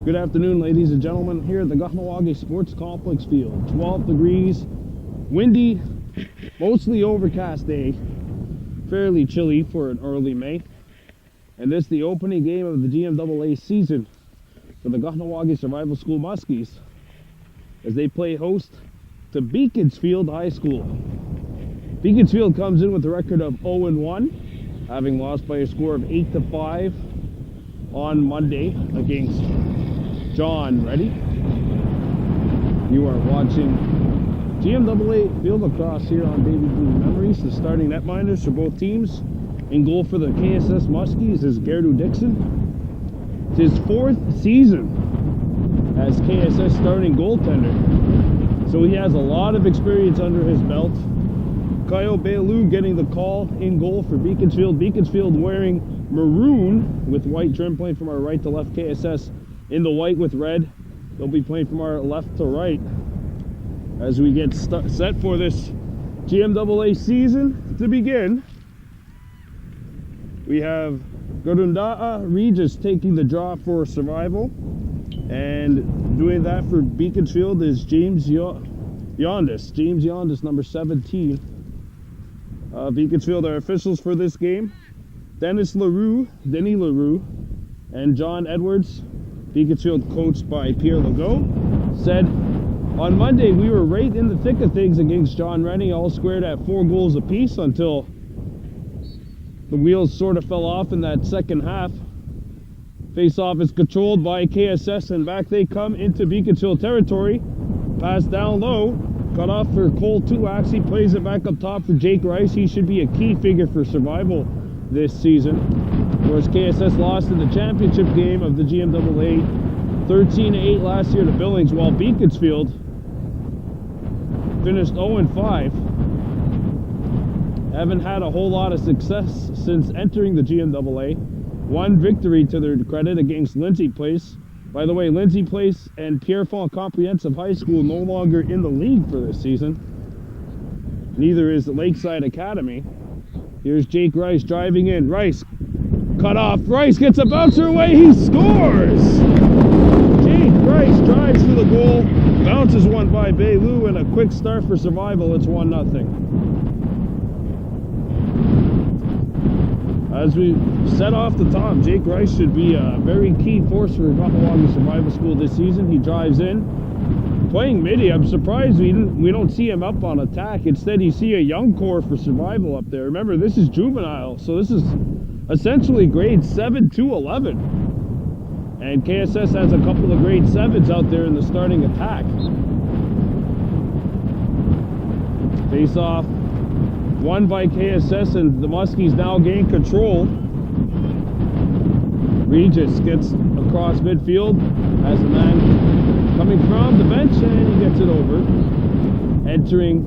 Good afternoon, ladies and gentlemen, here at the Kahnawake Sports Complex field. 12 degrees, windy, mostly overcast day, fairly chilly for an early May. And this is the opening game of the GMAA season for the Kahnawake Survival School Muskies as they play host to Beaconsfield High School. Beaconsfield comes in with a record of 0-1, having lost by a score of 8-5 on Monday against John. Ready? You are watching GMAA Field Lacrosse here on Baby Blue Memories. The starting netminders for both teams. In goal for the KSS Muskies is Gerdu Dixon. It's his fourth season as KSS starting goaltender, so he has a lot of experience under his belt. Kyle Bailu getting the call in goal for Beaconsfield. Beaconsfield wearing maroon with white trim, playing from our right to left. KSS in the white with red. They'll be playing from our left to right as we get set for this GMAA season to begin. We have Gorunda'a Regis taking the draw for survival, and doing that for Beaconsfield is James Yondas. James Yondas, number 17. Beaconsfield are officials for this game. Denny LaRue, and John Edwards. Beaconsfield, coached by Pierre Legault, said, "On Monday, we were right in the thick of things against John Rennie, all squared at 4 goals apiece until the wheels sort of fell off in that second half. Face-off is controlled by KSS, and back they come into Beaconsfield territory. Pass down low, cut off for Cole Tuax. He plays it back up top for Jake Rice. He should be a key figure for survival this season. Of course, KSS lost in the championship game of the GMAA 13-8 last year to Billings, while Beaconsfield finished 0-5. Haven't had a whole lot of success since entering the GMAA. One victory to their credit against Lindsay Place. By the way, Lindsay Place and Pierrefonds Comprehensive High School no longer in the league for this season. Neither is the Lakeside Academy. Here's Jake Rice driving in. Rice cut off. Rice gets a bouncer away. He scores! Jake Rice drives to the goal. Bounces one by Bailu, and a quick start for survival. It's 1-0. As we set off the top, Jake Rice should be a very key force for Kahnawake Survival School this season. He drives in, playing midi. I'm surprised we don't see him up on attack. Instead, you see a young core for survival up there. Remember, this is juvenile, so this is essentially grades 7 to 11. And KSS has a couple of grade 7s out there in the starting attack. Face off. Won by KSS, and the Muskies now gain control. Regis gets across midfield as the man coming from the bench, and he gets it over. Entering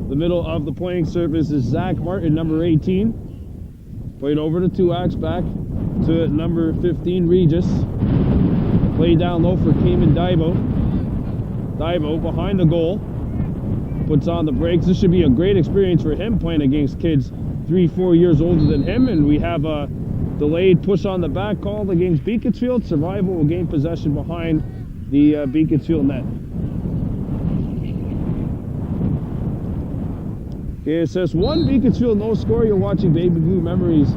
the middle of the playing surface is Zach Martin, number 18. Played over to Tuax, back to number 15, Regis. Play down low for Cayman Daibo. Daibo behind the goal. Puts on the brakes. This should be a great experience for him, playing against kids 3-4 years older than him. And we have a delayed push on the back called against Beaconsfield. Survival will gain possession behind the Beaconsfield net. KSS 1, Beaconsfield no score. You're watching Baby Blue Memories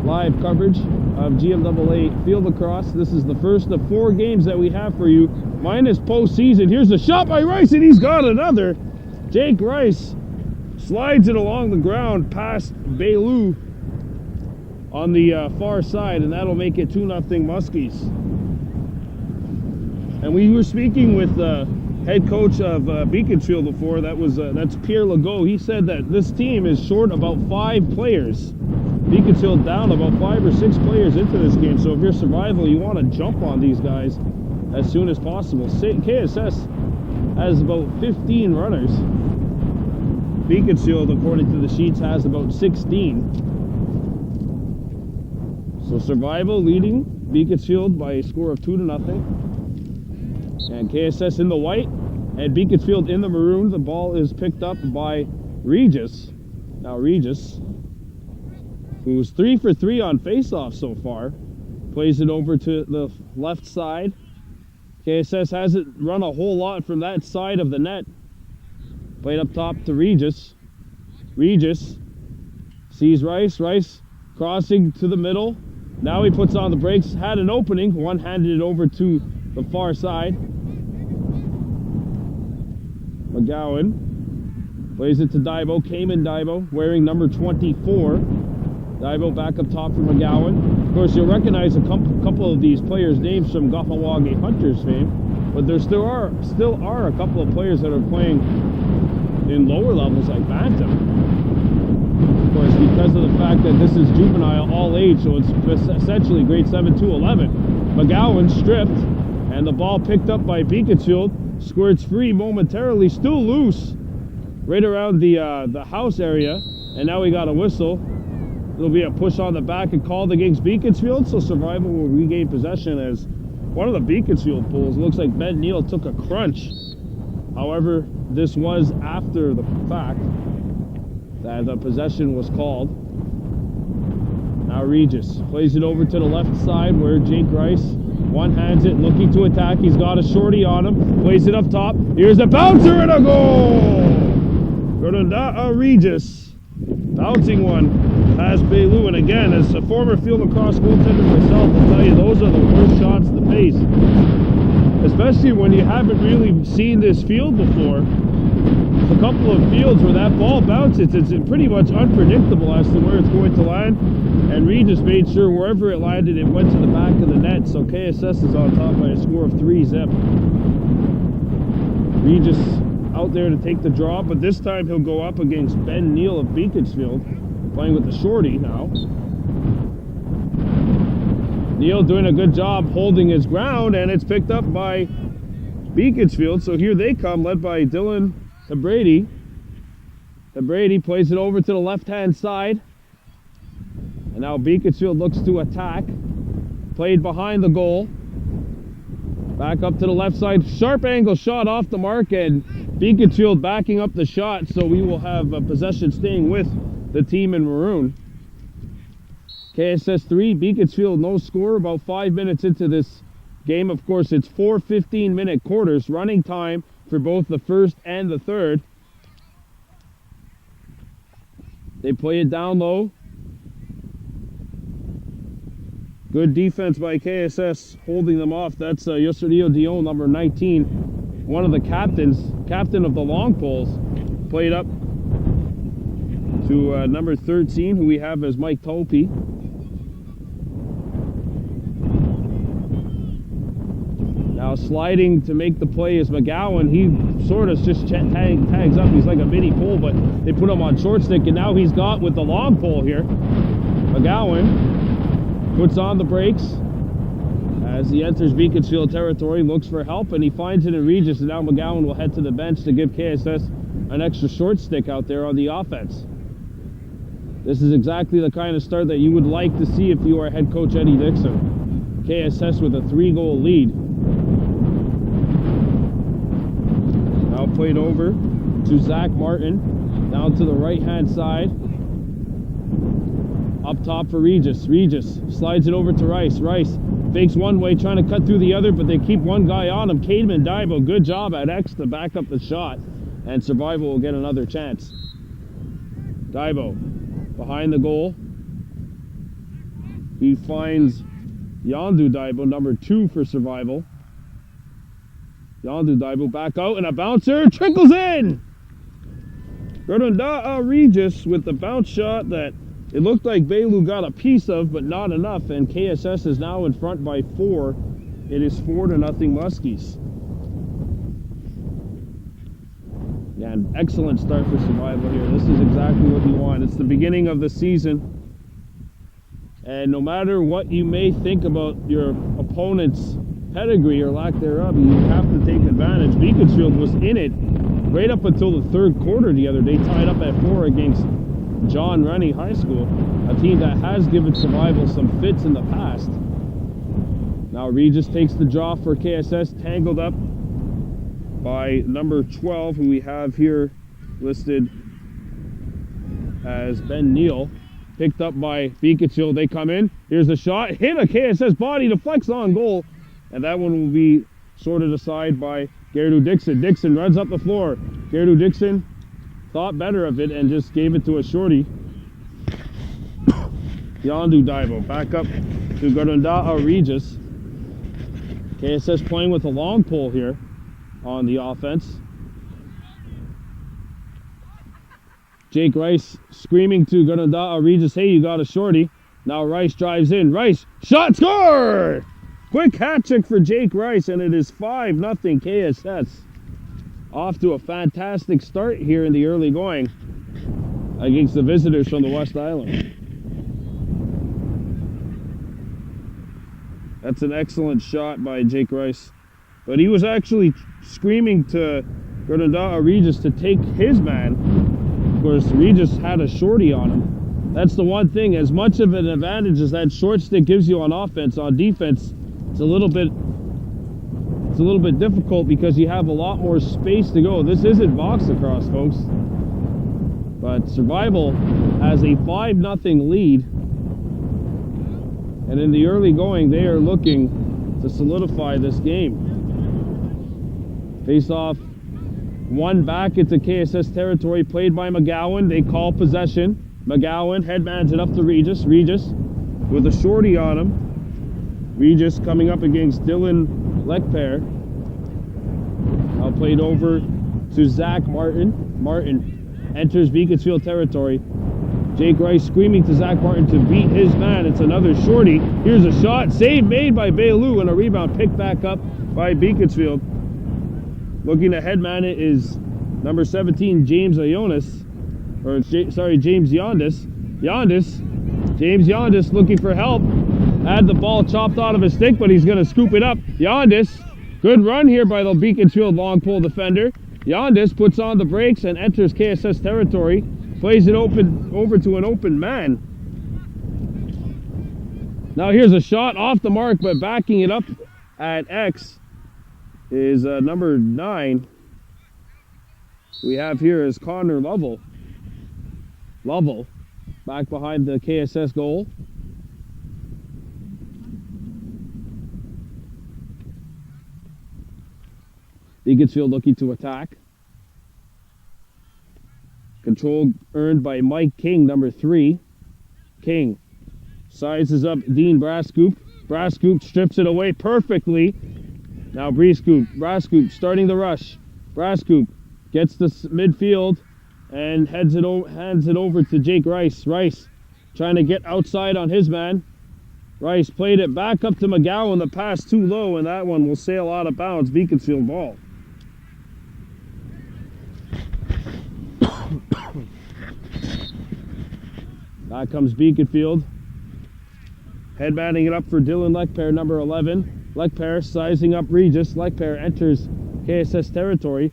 live coverage of GMAA Field Lacrosse. This is the first of 4 games that we have for you, minus postseason. Here's a shot by Rice, and he's got another. Jake Rice slides it along the ground past Bailu on the far side, and that'll make it 2-0 Muskies. And we were speaking with the head coach of Beaconsfield before. That's Pierre Legault. He said that this team is short about 5 players. Beaconsfield down about 5 or 6 players into this game. So if you're survival, you want to jump on these guys as soon as possible. KSS has about 15 runners. Beaconsfield, according to the sheets, has about 16. So survival leading Beaconsfield by a score of 2-0. And KSS in the white and Beaconsfield in the maroon. The ball is picked up by Regis. Now Regis, who's 3 for 3 on face-off so far, plays it over to the left side KSS hasn't run a whole lot from that side of the net. Played up top to Regis. Regis sees Rice. Rice crossing to the middle. Now he puts on the brakes. Had an opening. One-handed it over to the far side. McGowan plays it to Dibo. Cayman Dibo wearing number 24. Dibo back up top for McGowan. Of course, you'll recognize a couple of these players' names from Gahawage Hunters fame, but there still are a couple of players that are playing in lower levels like Bantam. Of course, because of the fact that this is juvenile all age, so it's essentially grade 7 to 11. McGowan stripped, and the ball picked up by Beaconsfield. Squirts free momentarily, still loose, right around the house area, and now we got a whistle. There'll be a push on the back and called against Beaconsfield, so Survival will regain possession as one of the Beaconsfield pools. Looks like Ben Neal took a crunch. However, this was after the fact that the possession was called. Now Regis plays it over to the left side where Jake Rice one-hands it, looking to attack. He's got a shorty on him. Plays it up top. Here's a bouncer and a goal! Gordonda'a Regis bouncing one. Past Bailu, and again, as a former field lacrosse goaltender myself, I'll tell you, those are the worst shots to face. Especially when you haven't really seen this field before. A couple of fields where that ball bounces, it's pretty much unpredictable as to where it's going to land. And Regis made sure wherever it landed, it went to the back of the net. So KSS is on top by a score of 3-0. Regis out there to take the draw, but this time he'll go up against Ben Neal of Beaconsfield. Playing with the shorty now. Neal doing a good job holding his ground, and it's picked up by Beaconsfield. So here they come, led by Dylan Brady. Brady plays it over to the left-hand side. And now Beaconsfield looks to attack. Played behind the goal. Back up to the left side. Sharp angle shot off the mark, and Beaconsfield backing up the shot. So we will have possession staying with the team in maroon. KSS 3, Beaconsfield no score, about 5 minutes into this game. Of course, it's 4 15-minute quarters, running time for both the first and the third. They play it down low. Good defense by KSS, holding them off. That's Yosurio Dion, number 19, one of the captain of the long poles. Played up to number 13, who we have as Mike Topey. Now sliding to make the play is McGowan. He sort of just tags up. He's like a mini pole, but they put him on short stick, and now he's got with the long pole here. McGowan puts on the brakes as he enters Beaconsfield territory, looks for help, and he finds it in Regis, and now McGowan will head to the bench to give KSS an extra short stick out there on the offense. This is exactly the kind of start that you would like to see if you are head coach Eddie Dixon. KSS with a 3-goal lead. Now played over to Zach Martin, down to the right-hand side. Up top for Regis. Regis slides it over to Rice. Rice fakes one way, trying to cut through the other, but they keep one guy on him. Cademan Dibo, good job at X to back up the shot, and Survival will get another chance. Dibo behind the goal. He finds Yandu Dibo, number 2 for Survival. Yandu Dibo back out, and a bouncer trickles in! Gordonda'a Regis with the bounce shot that it looked like Bailu got a piece of, but not enough, and KSS is now in front by 4. It is 4-0 Muskies. Yeah, an excellent start for Survival here. This is exactly what you want. It's the beginning of the season. And no matter what you may think about your opponent's pedigree or lack thereof, you have to take advantage. Beaconsfield was in it right up until the third quarter the other day, tied up at 4 against John Rennie High School, a team that has given Survival some fits in the past. Now Regis takes the draw for KSS, tangled up by number 12, who we have here listed as Ben Neal. Picked up by Beaconsfield. They come in. Here's the shot. Hit a KSS body, deflects on goal. And that one will be sorted aside by Gerardo Dixon. Dixon runs up the floor. Gerardo Dixon thought better of it and just gave it to a shorty. Yondu Daibo back up to Garunda'a Regis. KSS playing with a long pole here on the offense. Jake Rice screaming to Garunda'a Regis, hey, you got a shorty. Now Rice drives in. Rice, shot, score! Quick hat trick for Jake Rice, and it is 5-0 KSS. Off to a fantastic start here in the early going against the visitors from the West Island. That's an excellent shot by Jake Rice. But he was actually screaming to Garunda'a Regis to take his man. Of course, Regis had a shorty on him. That's the one thing. As much of an advantage as that short stick gives you on offense, on defense, it's a little bit difficult because you have a lot more space to go. This isn't box lacrosse, folks. But Survival has a 5-0 lead. And in the early going, they are looking to solidify this game. Face off, one back into KSS territory, played by McGowan. They call possession. McGowan headmans it up to Regis. Regis with a shorty on him. Regis coming up against Dylan Lekper. Now played over to Zach Martin. Martin enters Beaconsfield territory. Jake Rice screaming to Zach Martin to beat his man. It's another shorty. Here's a shot. Save made by Bailu, and a rebound picked back up by Beaconsfield. Looking to headman it is number 17, James Ionis. James Yondis. James Yondis looking for help. Had the ball chopped out of his stick, but he's going to scoop it up. Yondis, good run here by the Beaconsfield long pole defender. Yondis puts on the brakes and enters KSS territory. Plays it over to an open man. Now here's a shot off the mark, but backing it up at X is number 9. We have here is Connor Lovell. Lovell back behind the KSS goal. Beaconsfield looking to attack. Control earned by Mike King, number 3. King sizes up Dean Brascoop. Brascoop strips it away perfectly. Now Brascoop starting the rush. Brascoop gets the midfield and hands it over to Jake Rice. Rice trying to get outside on his man. Rice played it back up to McGowan. The pass too low, and that one will sail out of bounds. Beaconsfield ball. Back comes Beaconsfield. Headbanding it up for Dylan Lekper, number 11. Lekper sizing up Regis. Lekper enters KSS territory.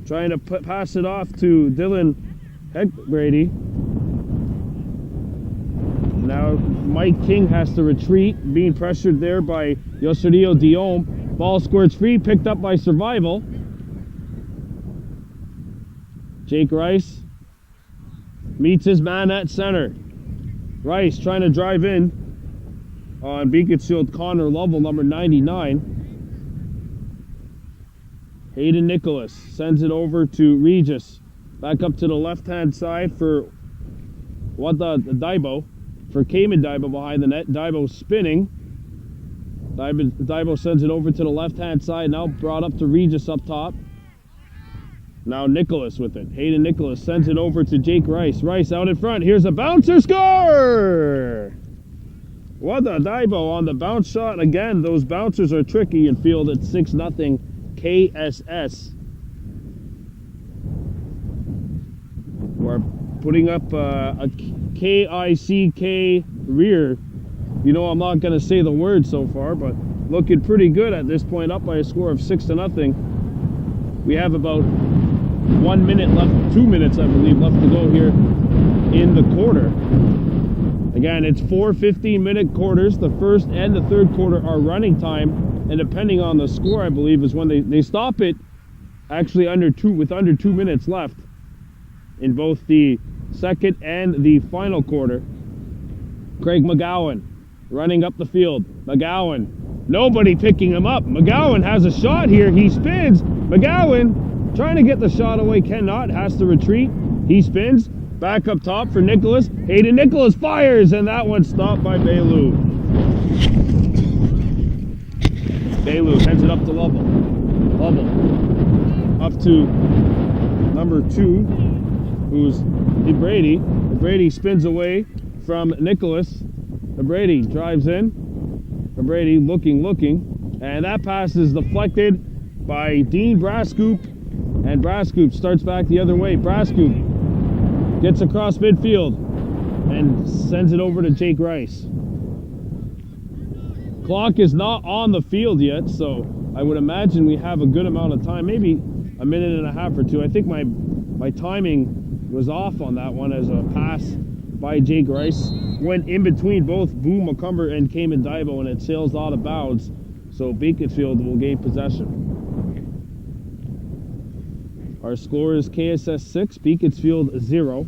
Trying to pass it off to Dylan Heckbrady. Now Mike King has to retreat, being pressured there by Yosurio Diome. Ball squirts free, picked up by Survival. Jake Rice meets his man at center. Rice trying to drive in on Beaconsfield Connor Lovell, number 99. Hayden Nicholas sends it over to Regis. Back up to the left-hand side for Daibo. For Cayman Daibo behind the net. Daibo spinning. Daibo sends it over to the left-hand side. Now brought up to Regis up top. Now Nicholas with it. Hayden Nicholas sends it over to Jake Rice. Rice out in front. Here's a bouncer score! Daibo on the bounce shot. Again, those bouncers are tricky and field at 6-0 KSS. We're putting up a KICK rear. You know, I'm not going to say the word so far, but looking pretty good at this point, up by a score of 6-0. We have about 1 minute left, 2 minutes, I believe, left to go here in the quarter. Again, it's 4 15-minute quarters. The first and the third quarter are running time, and depending on the score, I believe, is when they stop it actually with under 2 minutes left in both the second and the final quarter. Craig McGowan running up the field. McGowan Nobody picking him up. McGowan has a shot here. He spins. McGowan trying to get the shot away. Cannot. Has to retreat. He spins. Back up top for Nicholas. Hayden Nicholas fires, and that one stopped by Bailu. Bailu sends it up to Lovell. Lovell up to number 2, who's Brady. Brady spins away from Nicholas. Brady drives in. Brady looking, and that pass is deflected by Dean Brascoop, and Brascoop starts back the other way. Brascoop gets across midfield and sends it over to Jake Rice. Clock is not on the field yet, so I would imagine we have a good amount of time, maybe a minute and a half or two. I think my timing was off on that one, as a pass by Jake Rice went in between both Boo McCumber and Cayman Dibo, and it sails out of bounds, so Beaconsfield will gain possession. Our score is KSS 6, Beaconsfield 0.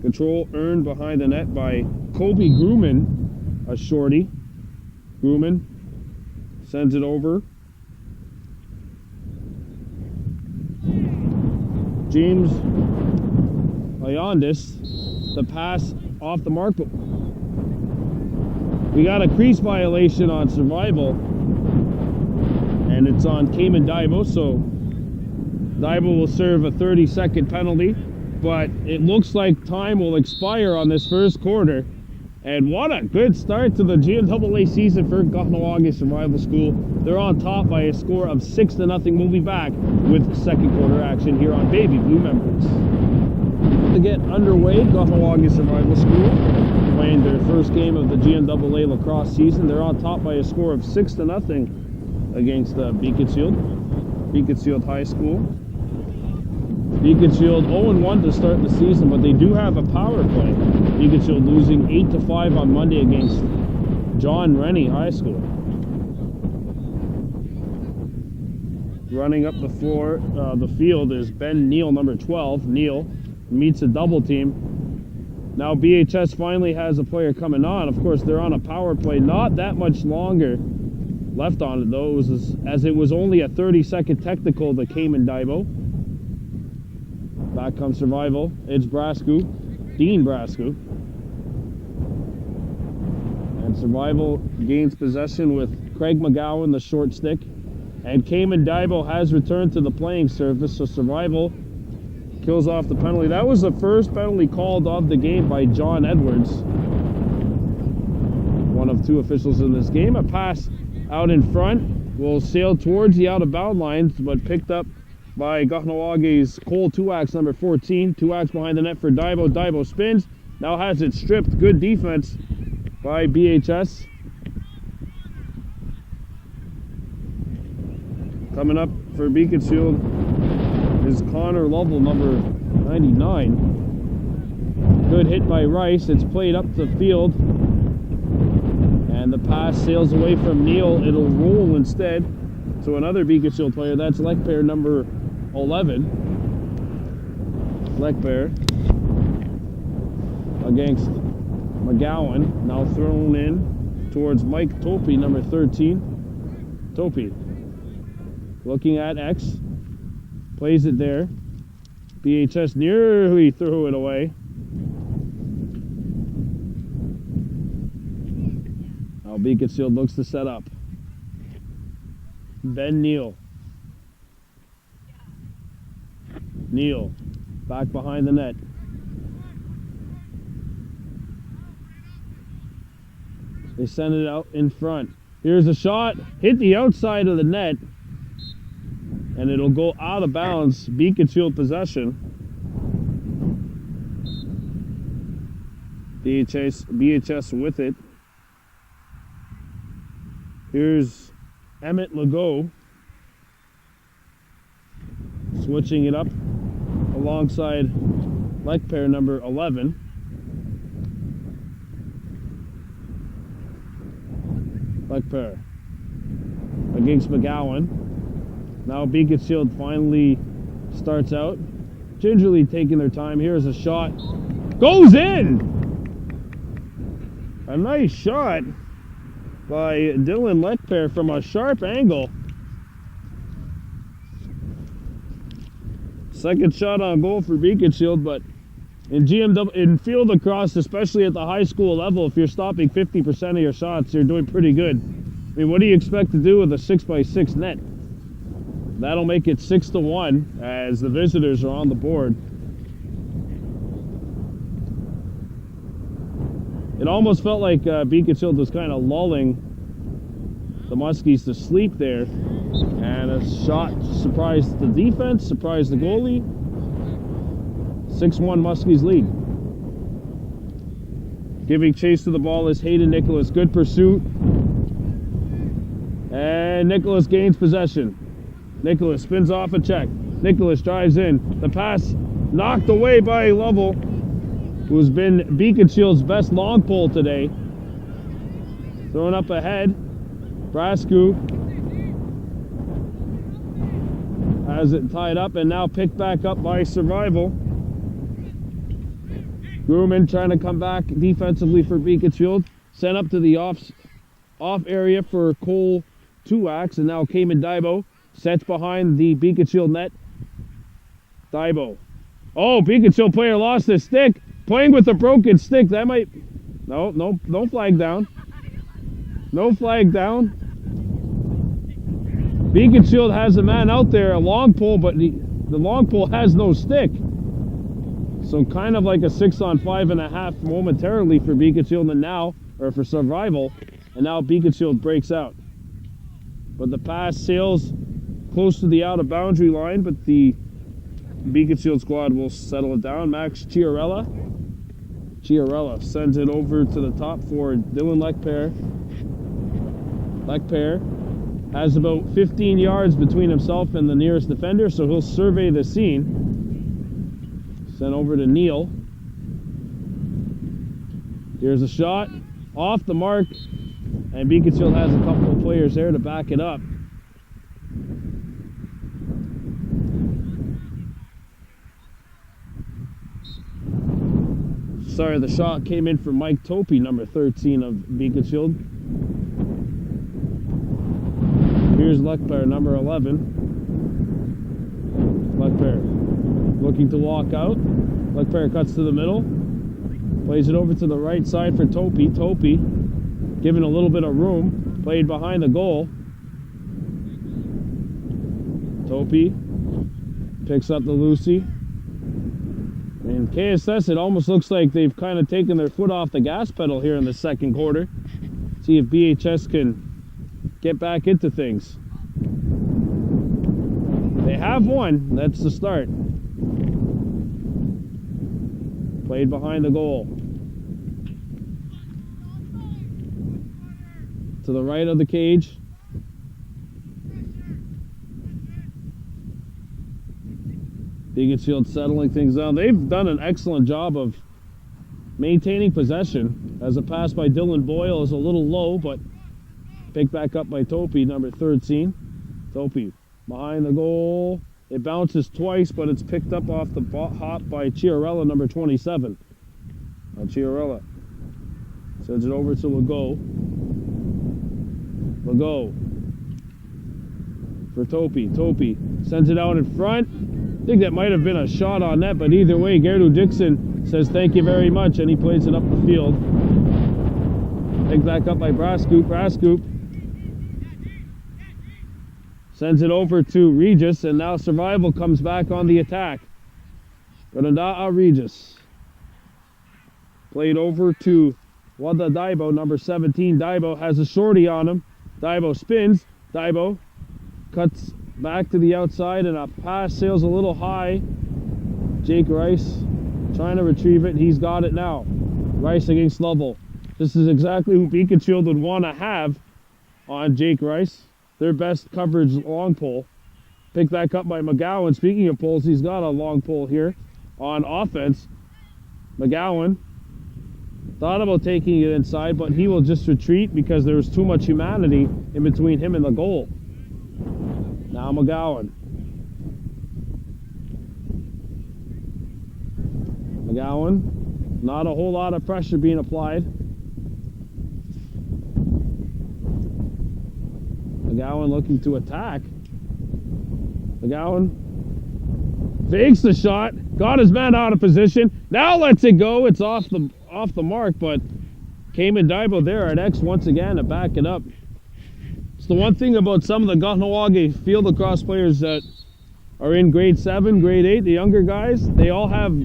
Control earned behind the net by Kobe Grumman, a shorty. Grumman sends it over. James Leondis, the pass off the mark, but we got a crease violation on survival, and it's on Cayman Dibo, so Dibo will serve a 30-second penalty, but it looks like time will expire on this first quarter. And what a good start to the GMAA season for Kahnawake Survival School. They're on top by a score of 6-0. We'll be back with second quarter action here on Baby Blue Members. To get underway, Kahnawake Survival School playing their first game of the GMAA lacrosse season. They're on top by a score of 6-0 against Beaconsfield High School. Beaconsfield 0-1 to start the season, but they do have a power play. Beaconsfield losing 8-5 on Monday against John Rennie High School. Running up the floor, the field is Ben Neal, number 12. Neal meets a double team. Now BHS finally has a player coming on. Of course, they're on a power play. Not that much longer left on it, though, as it was only a 30-second technical that came in Dibo. Back comes survival. It's Brascoop, Dean Brascoop. And survival gains possession with Craig McGowan, the short stick. And Cayman Dibo has returned to the playing surface, so survival kills off the penalty. That was the first penalty called of the game by John Edwards, one of 2 officials in this game. A pass out in front will sail towards the out-of-bound lines, but picked up by Kahnawage's Cole Tuax, number 14. Tuax behind the net for Dibo. Dibo spins. Now has it stripped. Good defense by BHS. Coming up for Beaconsfield is Connor Lovell, number 99. Good hit by Rice. It's played up the field. And the pass sails away from Neal. It'll roll instead to another Beaconsfield player. That's Lekper, number 11. Lekper against McGowan. Now thrown in towards Mike Topi, number 13. Topi looking at X. Plays it there. BHS nearly threw it away. Now Beaconsfield looks to set up. Ben Neal. Neal back behind the net. They send it out in front. Here's a shot. Hit the outside of the net. And it'll go out of bounds. Beaconsfield possession. BHS with it. Here's Emmett Legault switching it up alongside Lekper, number 11. Lekper against McGowan. Now Beaconsfield finally starts out, gingerly taking their time. Here's a shot. Goes in! A nice shot by Dylan Leckpair from a sharp angle. Second shot on goal for Beaconsfield, but in field lacrosse, especially at the high school level, if you're stopping 50% of your shots, you're doing pretty good. I mean, what do you expect to do with a 6x6 net? That'll make it 6-1 as the visitors are on the board. It almost felt like Beaconsfield was kind of lulling the Muskies to sleep there. And a shot surprised the defense, surprised the goalie. 6-1 Muskies lead. Giving chase to the ball is Hayden Nicholas. Good pursuit. And Nicholas gains possession. Nicholas spins off a check. Nicholas drives in. The pass knocked away by Lovell, who's been Beaconsfield's best long pole today. Throwing up ahead. Brascu has it tied up and now picked back up by Survival. Grumman trying to come back defensively for Beaconsfield. Sent up to the off area for Cole Tuax, and now Cayman Daibo sets behind the Beaconsfield net. Daibo. Oh, Beaconsfield player lost his stick. Playing with a broken stick. That might... No flag down. No flag down. Beaconsfield has a man out there, a long pole, but the long pole has no stick. So kind of like a 6-on-5.5 momentarily for Beaconsfield and now, or for Survival, and now Beaconsfield breaks out. But the pass sails close to the out-of-boundary line, but the Beaconsfield squad will settle it down. Max Chiarella sends it over to the top for Dylan Leckpair. Leckpair has about 15 yards between himself and the nearest defender, so he'll survey the scene. Sent over to Neal. Here's a shot. Off the mark. And Beaconsfield has a couple of players there to back it up. Sorry, the shot came in from Mike Topi, number 13 of Beaconsfield. Here's Leckpair, number 11. Leckpair looking to walk out. Leckpair cuts to the middle. Plays it over to the right side for Topi. Topi given a little bit of room. Played behind the goal. Topi picks up the Lucy. And KSS, it almost looks like they've kind of taken their foot off the gas pedal here in the second quarter. See if BHS can get back into things. They have won. That's the start. Played behind the goal. To the right of the cage. Beaconsfield settling things down. They've done an excellent job of maintaining possession, as a pass by Dylan Boyle is a little low, but picked back up by Topi, number 13. Topi behind the goal. It bounces twice, but it's picked up off the hop by Chiarella, number 27. Chiarella sends it over to Legault. Legault for Topi. Topi sends it out in front. I think that might have been a shot on net, but either way, Gerdu Dixon says thank you very much, and he plays it up the field. Picked back up by Brascoop. Brascoop sends it over to Regis, and now Survival comes back on the attack. Godanda'a Regis. Played over to Wada Daibo, number 17. Daibo has a shorty on him. Daibo spins. Daibo cuts back to the outside, and a pass sails a little high. Jake Rice trying to retrieve it. He's got it now. Rice against Lovell. This is exactly who Beaconsfield would want to have on Jake Rice. Their best coverage long pole. Picked back up by McGowan. Speaking of poles, he's got a long pole here on offense. McGowan thought about taking it inside, but he will just retreat because there was too much humanity in between him and the goal. Now McGowan. McGowan, not a whole lot of pressure being applied. McGowan looking to attack. McGowan fakes the shot, got his man out of position, now lets it go. It's off the mark, but Cayman Daibo there at X once again to back it up. It's the one thing about some of the Kahnawake field lacrosse players that are in grade 7, grade 8, the younger guys, they all have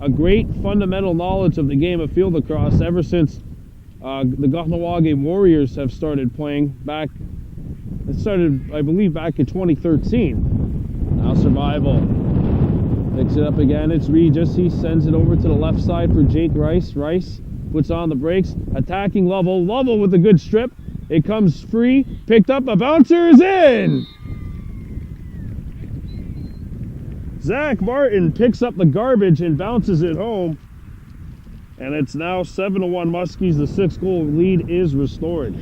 a great fundamental knowledge of the game of field lacrosse ever since the Kahnawake Warriors have started playing back. It started, I believe, back in 2013. Now Survival picks it up again. It's Regis. He sends it over to the left side for Jake Rice. Rice puts on the brakes. Attacking Lovell. Lovell with a good strip. It comes free. Picked up. A bouncer is in. Zach Martin picks up the garbage and bounces it home. And it's now 7-1 Muskies. The 6-goal lead is restored.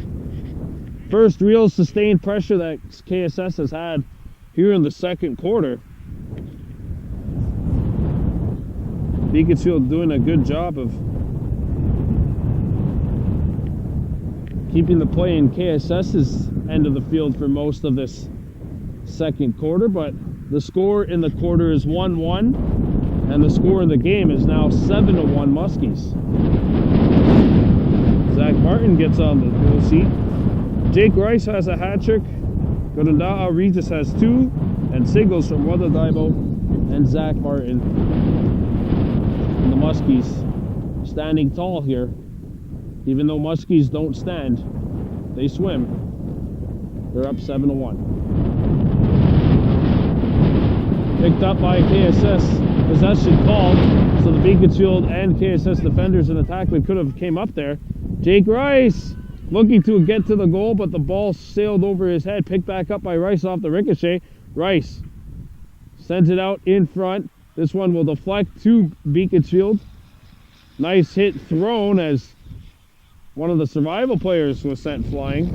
First real sustained pressure that KSS has had here in the second quarter. Beaconsfield doing a good job of keeping the play in KSS's end of the field for most of this second quarter, but the score in the quarter is 1-1, and the score in the game is now 7-1 Muskies. Zach Martin gets on the goal seat. Jake Rice has a hat trick. Godunda'a Regis has 2, and singles from Wada Daibo and Zach Martin. And the Muskies standing tall here. Even though Muskies don't stand, they swim. They're up 7-1. Picked up by KSS. Possession called, so the Beaconsfield and KSS defenders and attackmen could have came up there. Jake Rice looking to get to the goal, but the ball sailed over his head. Picked back up by Rice off the ricochet. Rice sends it out in front. This one will deflect to Beaconsfield. Nice hit thrown as one of the Survival players was sent flying.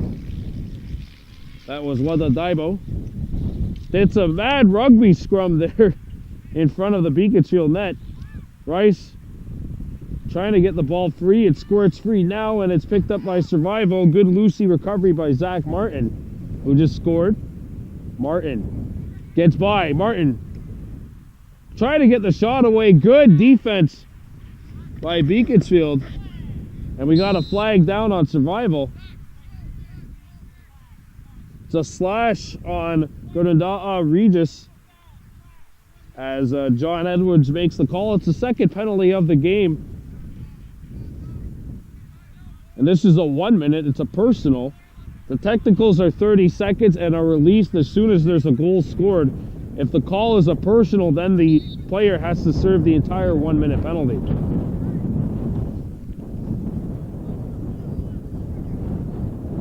That was Wada Daibo. It's a mad rugby scrum there in front of the Beaconsfield net. Rice trying to get the ball free. It squirts free now, and it's picked up by Survival. Good loosey recovery by Zach Martin, who just scored. Martin gets by. Martin trying to get the shot away. Good defense by Beaconsfield. And we got a flag down on Survival. It's a slash on Godunda'a Regis as John Edwards makes the call. It's the second penalty of the game. And this is a 1 minute. It's a personal. The technicals are 30 seconds and are released as soon as there's a goal scored. If the call is a personal, then the player has to serve the entire 1 minute penalty.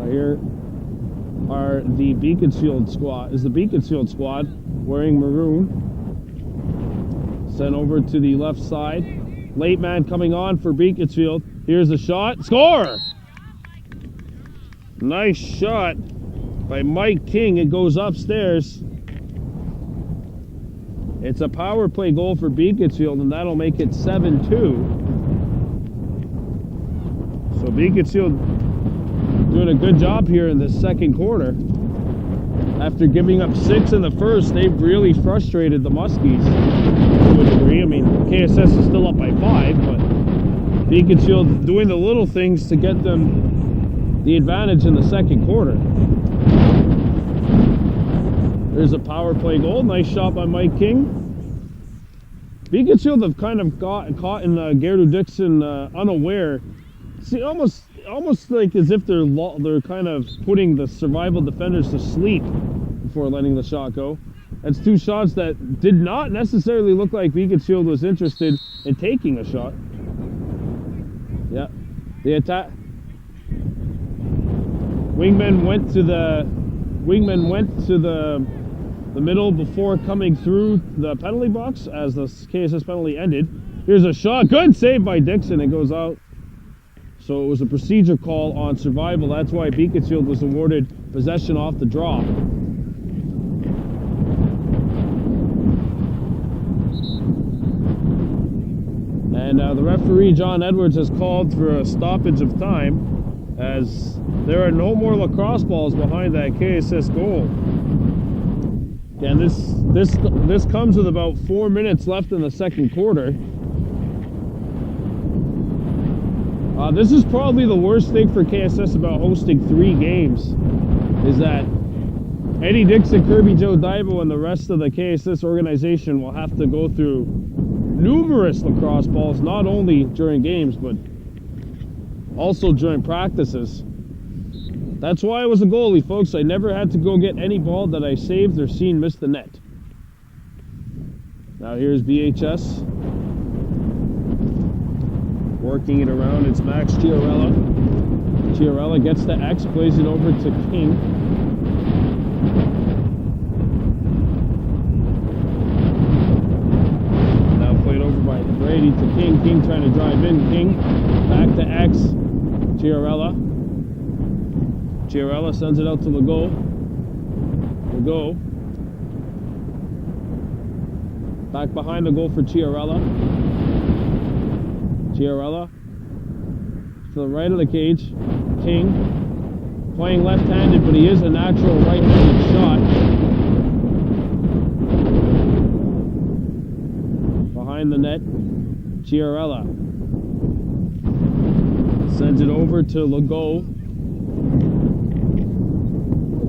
Here are the Beaconsfield squad. Is the Beaconsfield squad wearing maroon? Sent over to the left side. Late man coming on for Beaconsfield. Here's the shot. Score! Nice shot by Mike King. It goes upstairs. It's a power play goal for Beaconsfield, and that'll make it 7-2. So Beaconsfield doing a good job here in the second quarter. After giving up 6 in the first, they've really frustrated the Muskies to a degree. I mean, KSS is still up by 5, but Beaconsfield doing the little things to get them the advantage in the second quarter. There's a power play goal. Nice shot by Mike King. Beaconsfield have kind of got caught in Gerdu Dixon unaware. See, almost like as if they're kind of putting the Survival defenders to sleep before letting the shot go. That's 2 shots that did not necessarily look like Beaconsfield was interested in taking a shot. Yeah, the attack. Wingman went to the middle before coming through the penalty box as the KSS penalty ended. Here's a shot. Good save by Dixon. It goes out. So it was a procedure call on Survival. That's why Beaconsfield was awarded possession off the draw. And the referee, John Edwards, has called for a stoppage of time as There are no more lacrosse balls behind that KSS goal. And this comes with about 4 minutes left in the second quarter. This is probably the worst thing for KSS about hosting 3 games, is that Eddie Dixon, Kirby Joe Divo, and the rest of the KSS organization will have to go through numerous lacrosse balls, not only during games, but also during practices. That's why I was a goalie, folks. I never had to go get any ball that I saved or seen miss the net. Now here's BHS. Working it around, it's Max Chiarella. Chiarella gets the X, plays it over to King. Now played over by Brady to King. King trying to drive in. King back to X. Chiarella. Chiarella sends it out to Legault. Legault. Back behind the goal for Chiarella. Chiarella to the right of the cage. King playing left-handed, but he is a natural right-handed shot. Behind the net, Chiarella sends it over to Legault.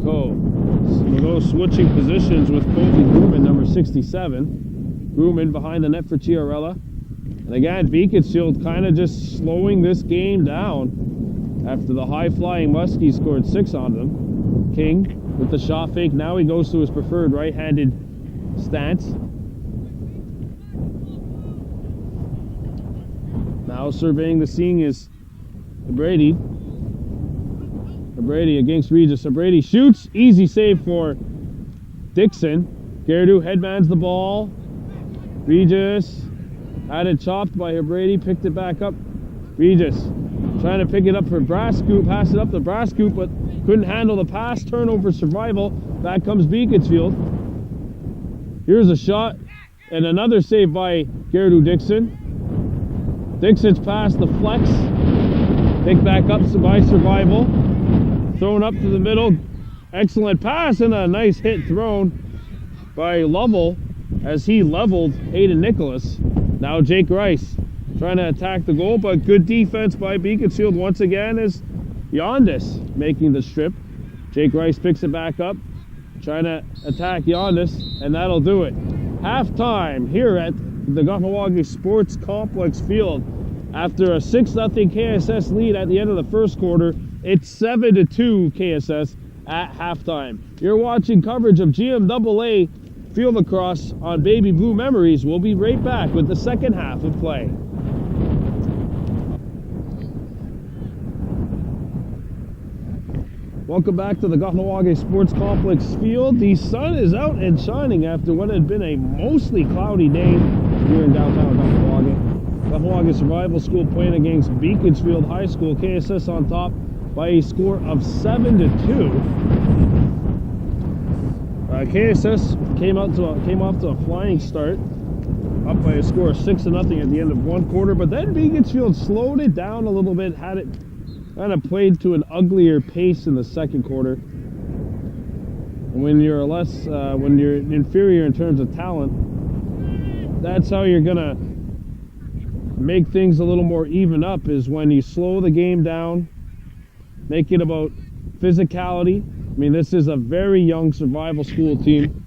Legault switching positions with Kobe Grumman, number 67. Grumman behind the net for Chiarella. And again, Beaconsfield kind of just slowing this game down after the high-flying Muskies scored 6 on them. King with the shot fake. Now he goes to his preferred right-handed stance. Now surveying the scene is Brady. Brady against Regis. Brady shoots. Easy save for Dixon. Gerdu headmans the ball. Regis had it chopped by Brady. Picked it back up. Regis trying to pick it up for Brascoop. Pass it up to Brascoop, but couldn't handle the pass. Turnover survival. Back comes Beaconsfield. Here's a shot. And another save by Gerdu Dixon. Dixon's pass the flex. Picked back up by survival. Thrown up to the middle. Excellent pass and a nice hit thrown by Lovell as he leveled Hayden Nicholas. Now Jake Rice trying to attack the goal, but good defense by Beaconsfield once again is Yondas making the strip. Jake Rice picks it back up, trying to attack Yondas, and that'll do it. Halftime here at the Kahnawake Sports Complex Field. After a 6-0 KSS lead at the end of the first quarter, it's 7-2 KSS at halftime. You're watching coverage of GMAA Field Lacrosse on Baby Blue Memories. We'll be right back with the second half of play. Welcome back to the Kahnawake Sports Complex Field. The sun is out and shining after what had been a mostly cloudy day here in downtown Kahnawake. Kahnawake Survival School playing against Beaconsfield High School. KSS on top by a score of 7-2. KSS came off to a flying start, up by a score of 6-0 at the end of one quarter, but then Beaconsfield slowed it down a little bit, had it kind of played to an uglier pace in the second quarter. And when you're when you're inferior in terms of talent, that's how you're gonna make things a little more even up, is when you slow the game down, make it about physicality. I mean, this is a very young survival school team.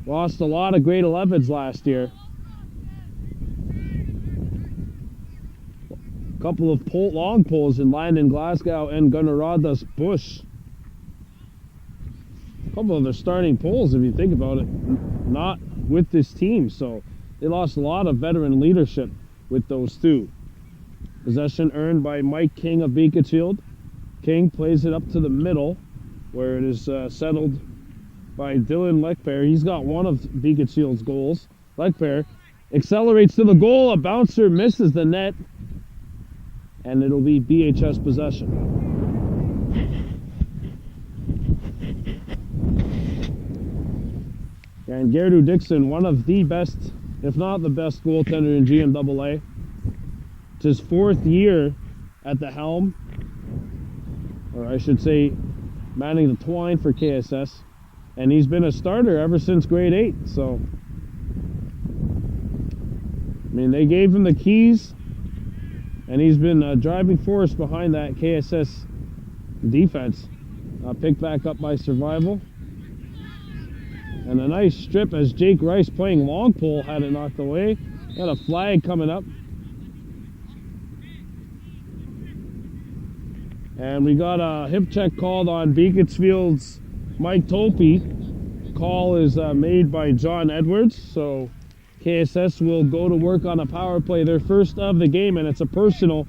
Lost a lot of grade 11s last year. A couple of long pulls in Landon Glasgow and Gunnaradas Bush. A couple of their starting pulls, if you think about it, not with this team. So they lost a lot of veteran leadership with those two. Possession earned by Mike King of Beaconsfield. King plays it up to the middle, where it is settled by Dylan Leckpair. He's got one of Beaconsfield's goals. Leckpair accelerates to the goal. A bouncer misses the net, and it'll be BHS possession. And Gerdu Dixon, one of the best, if not the best, goaltender in GMAA. It's his 4th year at the helm. or I should say, manning the twine for KSS. And he's been a starter ever since grade 8. So, I mean, they gave him the keys, and he's been a driving force behind that KSS defense. Picked back up by Survival. And a nice strip as Jake Rice, playing long pole, had it knocked away. Got a flag coming up. And we got a hip check called on Beaconsfield's Mike Topey. Call is made by John Edwards. So KSS will go to work on a power play, their first of the game, and it's a personal.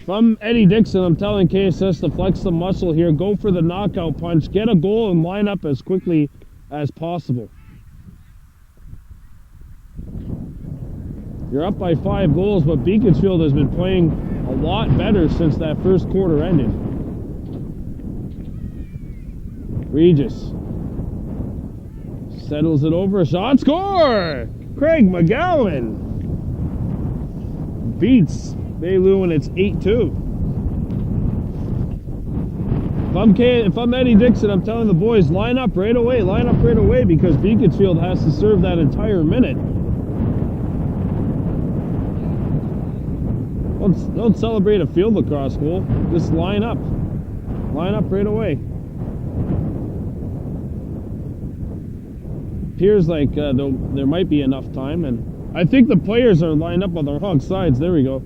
From Eddie Dixon, I'm telling KSS to flex the muscle here, go for the knockout punch, get a goal and line up as quickly as possible. You're up by 5 goals, but Beaconsfield has been playing a lot better since that first quarter ended. Regis settles it over, shot, score! Craig McGowan beats Baylou, and it's 8-2. If I'm Eddie Dixon, I'm telling the boys, line up right away, because Beaconsfield has to serve that entire minute. Don't celebrate a field lacrosse goal, just line up right away. Appears like there might be enough time, and I think the players are lined up on the wrong sides. There we go.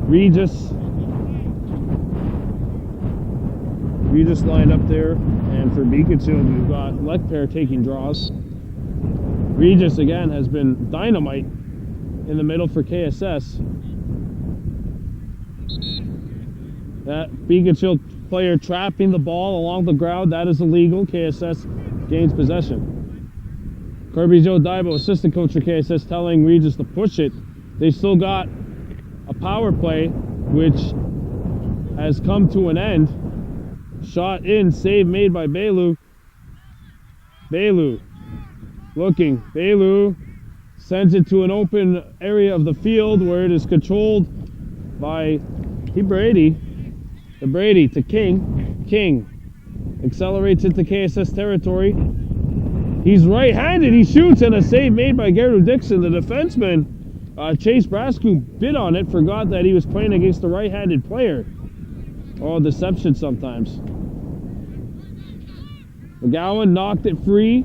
Regis lined up there, and for Beaconsfield we've got Leckpair taking draws. Regis again has been dynamite in the middle for KSS. That Beaconsfield player trapping the ball along the ground, that is illegal. KSS gains possession. Kirby Joe Daibo, assistant coach for KSS, telling Regis to push it. They still got a power play, which has come to an end. Shot in, save made by Baylou. Baylou looking. Baylou sends it to an open area of the field where it is controlled by Brady to King. King accelerates into KSS territory. He's right-handed, he shoots, and a save made by Garrett Dixon. The defenseman, Chase Brascu, bit on it, forgot that he was playing against a right-handed player. Oh, deception sometimes. McGowan knocked it free,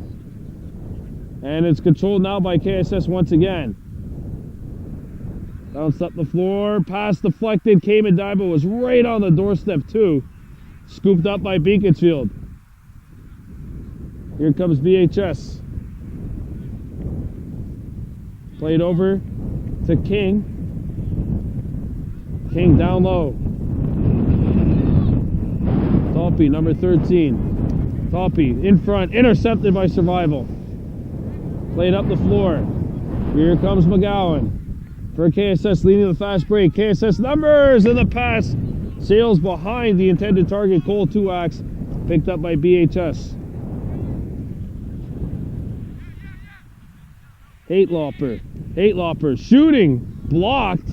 and it's controlled now by KSS once again. Bounced up the floor, pass deflected. Cayman Daibo was right on the doorstep too. Scooped up by Beaconsfield. Here comes BHS. Played over to King. King down low. Talpe, number 13. Talpe in front, intercepted by Survival. Played up the floor. Here comes McGowan. For KSS leading the fast break. KSS numbers, and the pass sails behind the intended target. Cole Tuax, picked up by BHS. Haitlopper shooting, blocked.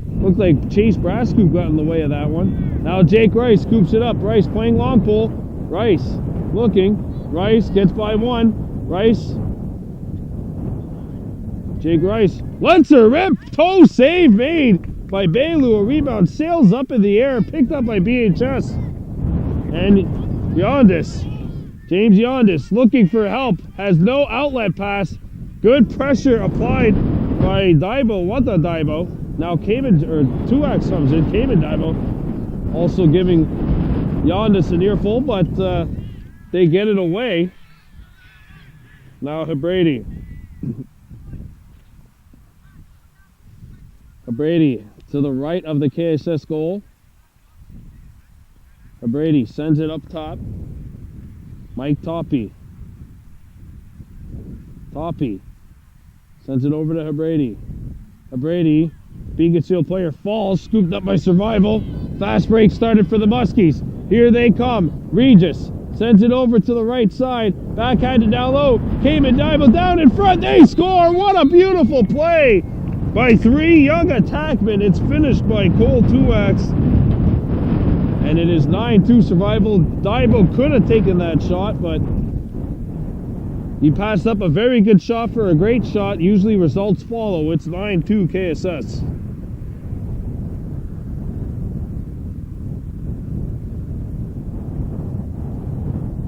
Looked like Chase Brascu got in the way of that one. Now Jake Rice scoops it up. Rice playing long pole. Rice looking. Rice gets by one. Rice. Jake Rice lets her rip. Toe save made by Baylou. A rebound sails up in the air, picked up by BHS. And Yondis, James Yondis, looking for help, has no outlet pass. Good pressure applied by Daibo. What the Daibo? Now Tuax comes in. Cayman Daibo also giving Yondis an earful, but they get it away. Now Hebrady. Hebrady to the right of the KSS goal. Hebrady sends it up top. Mike Talpe. Talpe sends it over to Hebrady. Hebrady, Beaconsfield player, falls, scooped up by Survival. Fast break started for the Muskies. Here they come. Regis sends it over to the right side. Backhanded down low. Cayman Daibo down in front. They score. What a beautiful play by 3 young attackmen. It's finished by Cole Tuax. And it is 9-2 survival. Daibo could have taken that shot, but he passed up a very good shot for a great shot. Usually results follow. It's 9-2 KSS.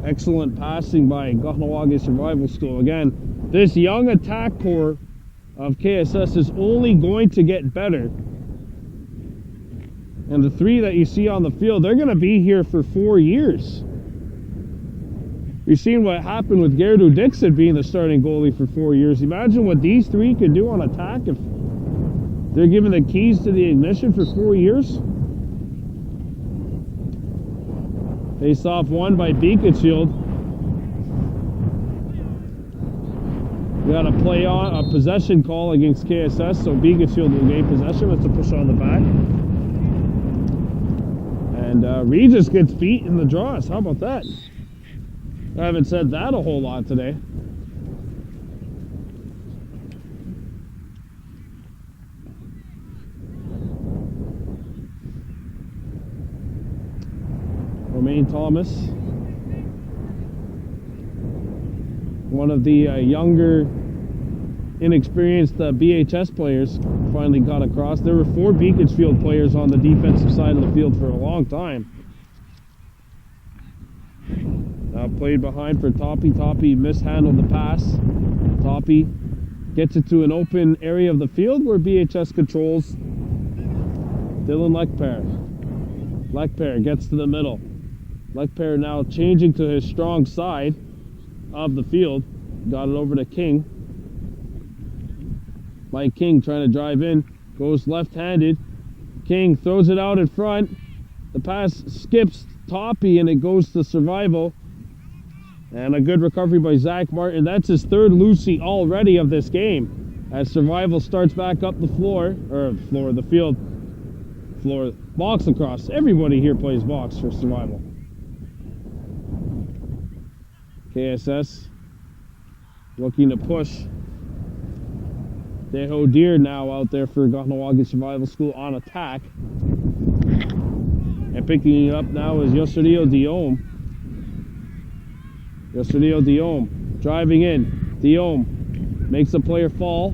Excellent passing by Kahnawake Survival School. Again, this young attack core of KSS is only going to get better. And the three that you see on the field, they're going to be here for 4 years. We've seen what happened with Gerardo Dixon being the starting goalie for 4 years. Imagine what these three could do on attack if they're given the keys to the ignition for 4 years. Face off won by Beaconsfield. We got a play on a possession call against KSS, so Beaconsfield will gain possession. It's a push on the back. And Regis gets beat in the draws. How about that? I haven't said that a whole lot today. Romaine Thomas, one of the younger, inexperienced BHS players, finally got across. There were 4 Beaconsfield players on the defensive side of the field for a long time. Played behind for Toppy. Toppy mishandled the pass. Toppy gets it to an open area of the field where BHS controls. Dylan Lekper. Lekper gets to the middle. Lekper now changing to his strong side of the field. Got it over to King. Mike King trying to drive in. Goes left-handed. King throws it out in front. The pass skips Toppy and it goes to Survival. And a good recovery by Zach Martin. That's his 3rd Lucy already of this game. As Survival starts back up the the field. Box lacrosse. Everybody here plays box for Survival. KSS looking to push. Deho Deer now out there for Kahnawake Survival School on attack. And picking it up now is Yosurio Diome. Yosurio Diome driving in. Diome makes a player fall.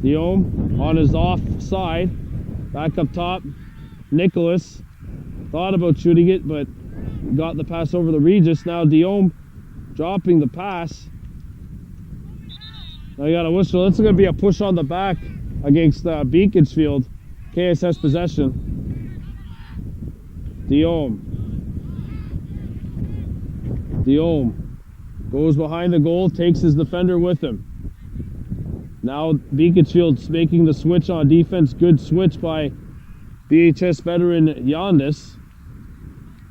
Diome on his off side. Back up top. Nicholas thought about shooting it, but got the pass over the Regis. Now Diome dropping the pass. Now you got a whistle. That's going to be a push on the back against Beaconsfield. KSS possession. Diome goes behind the goal, takes his defender with him. Now Beaconsfield's making the switch on defense. Good switch by BHS veteran Yondas.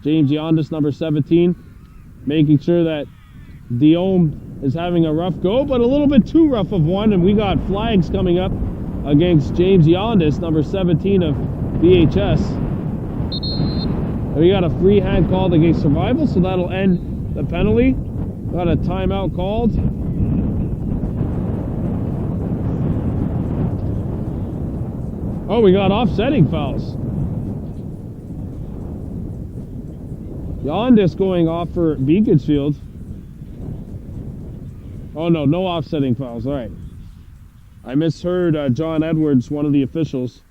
James Yondas, number 17, making sure that Diome is having a rough go, but a little bit too rough of one, and we got flags coming up against James Yondas, number 17 of BHS. We got a free hand called against Survival, so that'll end the penalty. Got a timeout called. Oh, we got offsetting fouls. Yondas going off for Beaconsfield. Oh no, no offsetting fouls. All right. I misheard John Edwards, one of the officials.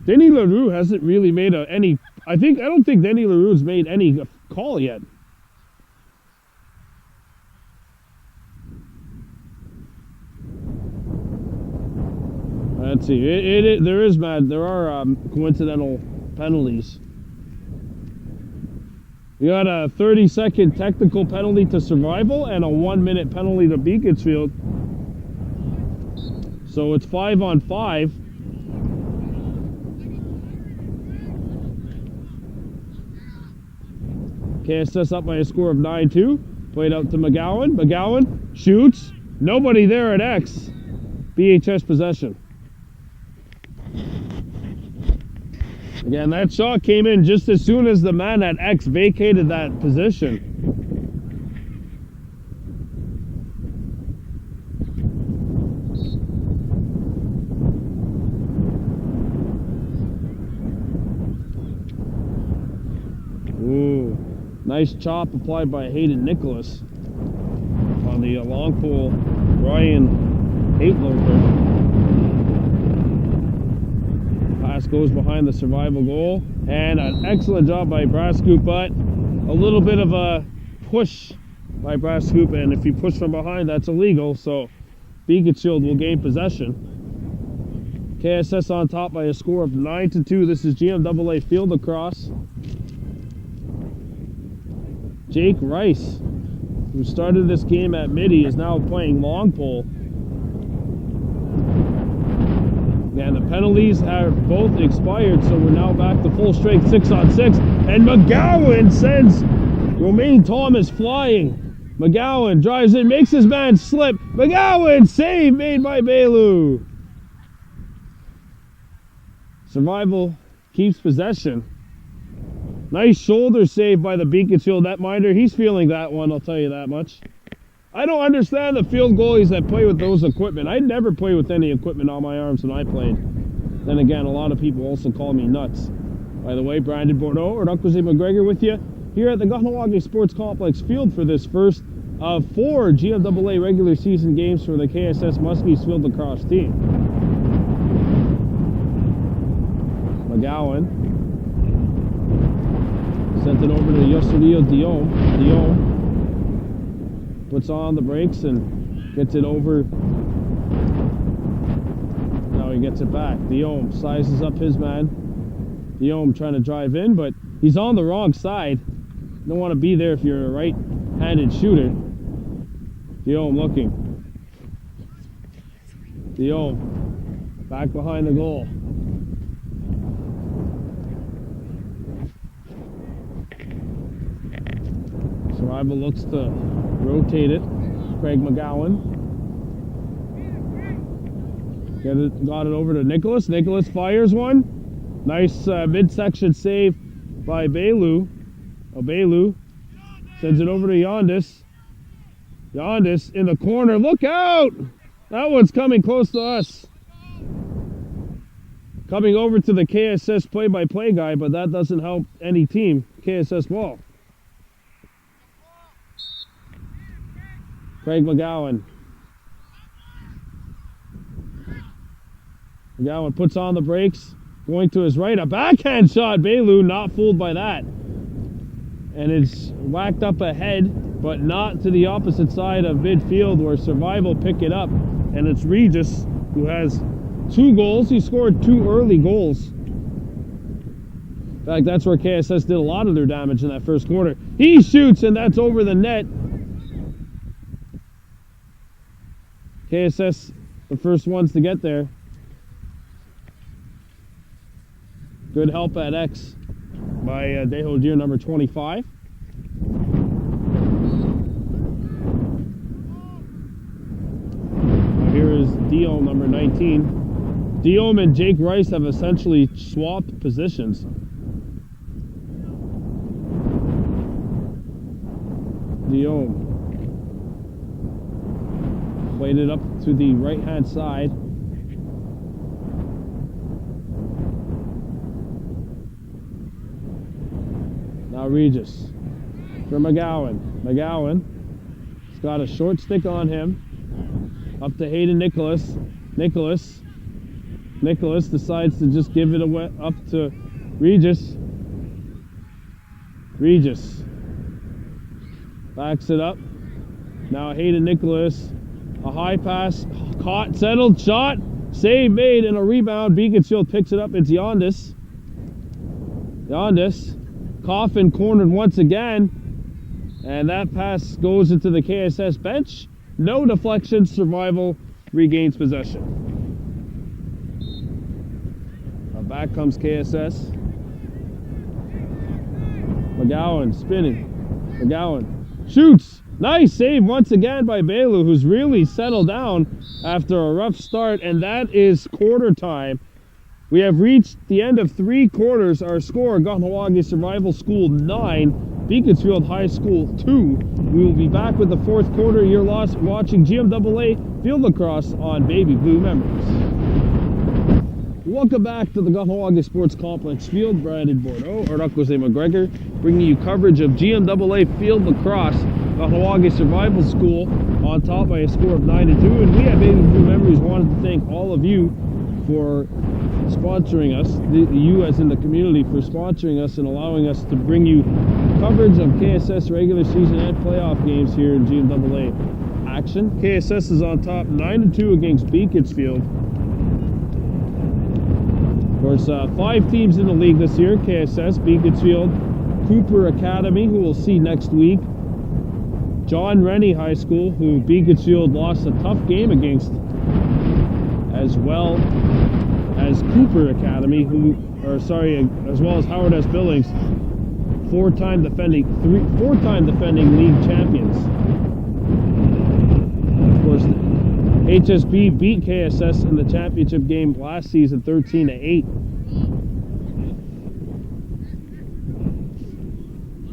Denny LaRue hasn't really made any. I don't think Denny LaRue's made any call yet. Let's see. There are coincidental penalties. You got a 30-second technical penalty to Survival and a 1-minute penalty to Beaconsfield. So it's 5-on-5. KSS up by a score of 9-2. Played out to McGowan. McGowan shoots. Nobody there at X. BHS possession. Again, that shot came in just as soon as the man at X vacated that position. Nice chop applied by Hayden Nicholas on the long pole. Ryan Hateloper. Pass goes behind the survival goal. And an excellent job by Brascoop, but a little bit of a push by Brascoop. And if you push from behind, that's illegal. So Beaconsfield will gain possession. KSS on top by a score of 9-2. This is GMAA field lacrosse. Jake Rice, who started this game at midi, is now playing long pole. And the penalties have both expired, so we're now back to full strength 6-on-6. And McGowan sends Romaine Thomas flying. McGowan drives in, makes his man slip. McGowan, save made by Bailu. Survival keeps possession. Nice shoulder save by the Beaconsfield netminder. He's feeling that one, I'll tell you that much. I don't understand the field goalies that play with those equipment. I never played with any equipment on my arms when I played. Then again, a lot of people also call me nuts. By the way, Brandon Bordeaux or Uncle Z McGregor with you here at the Kahnawake Sports Complex field for this first of 4 GMAA regular season games for the KSS Muskies field lacrosse team. McGowan sent it over to Yosurio Dion. Puts on the brakes and gets it over. Now he gets it back. Dion sizes up his man. Dion trying to drive in, but he's on the wrong side. You don't want to be there if you're a right-handed shooter. Dion looking. Dion back behind the goal. Survival looks to rotate it. Craig McGowan. Got it over to Nicholas. Nicholas fires one. Nice midsection save by Bailu. Bailu sends it over to Yondis. Yondis in the corner. Look out! That one's coming close to us. Coming over to the KSS play-by-play guy, but that doesn't help any team. KSS ball. Craig McGowan. McGowan puts on the brakes. Going to his right. A backhand shot. Bailu not fooled by that. And it's whacked up ahead, but not to the opposite side of midfield where Survival pick it up. And it's Regis who has 2 goals. He scored 2 early goals. In fact, that's where KSS did a lot of their damage in that first quarter. He shoots, and that's over the net. KSS, the first ones to get there. Good help at X by Deho Deer, number 25. Now here is Dion, number 19. Dion and Jake Rice have essentially swapped positions. Dion played it up to the right-hand side. Now Regis for McGowan. McGowan's got a short stick on him. Up to Hayden Nicholas. Nicholas decides to just give it away up to Regis. Regis backs it up. Now Hayden Nicholas. A high pass, caught, settled, shot, save made, and a rebound. Beaconsfield picks it up. It's Yondis. Yondis. Coffin cornered once again. And that pass goes into the KSS bench. No deflection. Survival regains possession. Now back comes KSS. McGowan spinning. McGowan shoots. Nice save once again by Bailu, who's really settled down after a rough start, and that is quarter time. We have reached the end of 3 quarters. Our score, Kahnawake Survival School 9, Beaconsfield High School 2. We will be back with the 4th quarter. You're watching GMAA Field Lacrosse on Baby Blue Memories. Welcome back to the Kahnawake Sports Complex Field. Brandon Bordeaux, Arnakose McGregor, bringing you coverage of GMAA Field Lacrosse. Kahnawake Survival School on top by a score of 9-2. And we at Baby Blue Memories wanted to thank all of you for sponsoring us, you as in the community, for sponsoring us and allowing us to bring you coverage of KSS regular season and playoff games here in GMAA action. KSS is on top 9-2 against Beaconsfield. Of course, 5 teams in the league this year: KSS, Beaconsfield, Cooper Academy, who we'll see next week, John Rennie High School, who Beaconsfield lost a tough game against, as well as Cooper Academy, as well as Howard S. Billings, four-time defending league champions. Of course, HSB beat KSS in the championship game last season 13-8.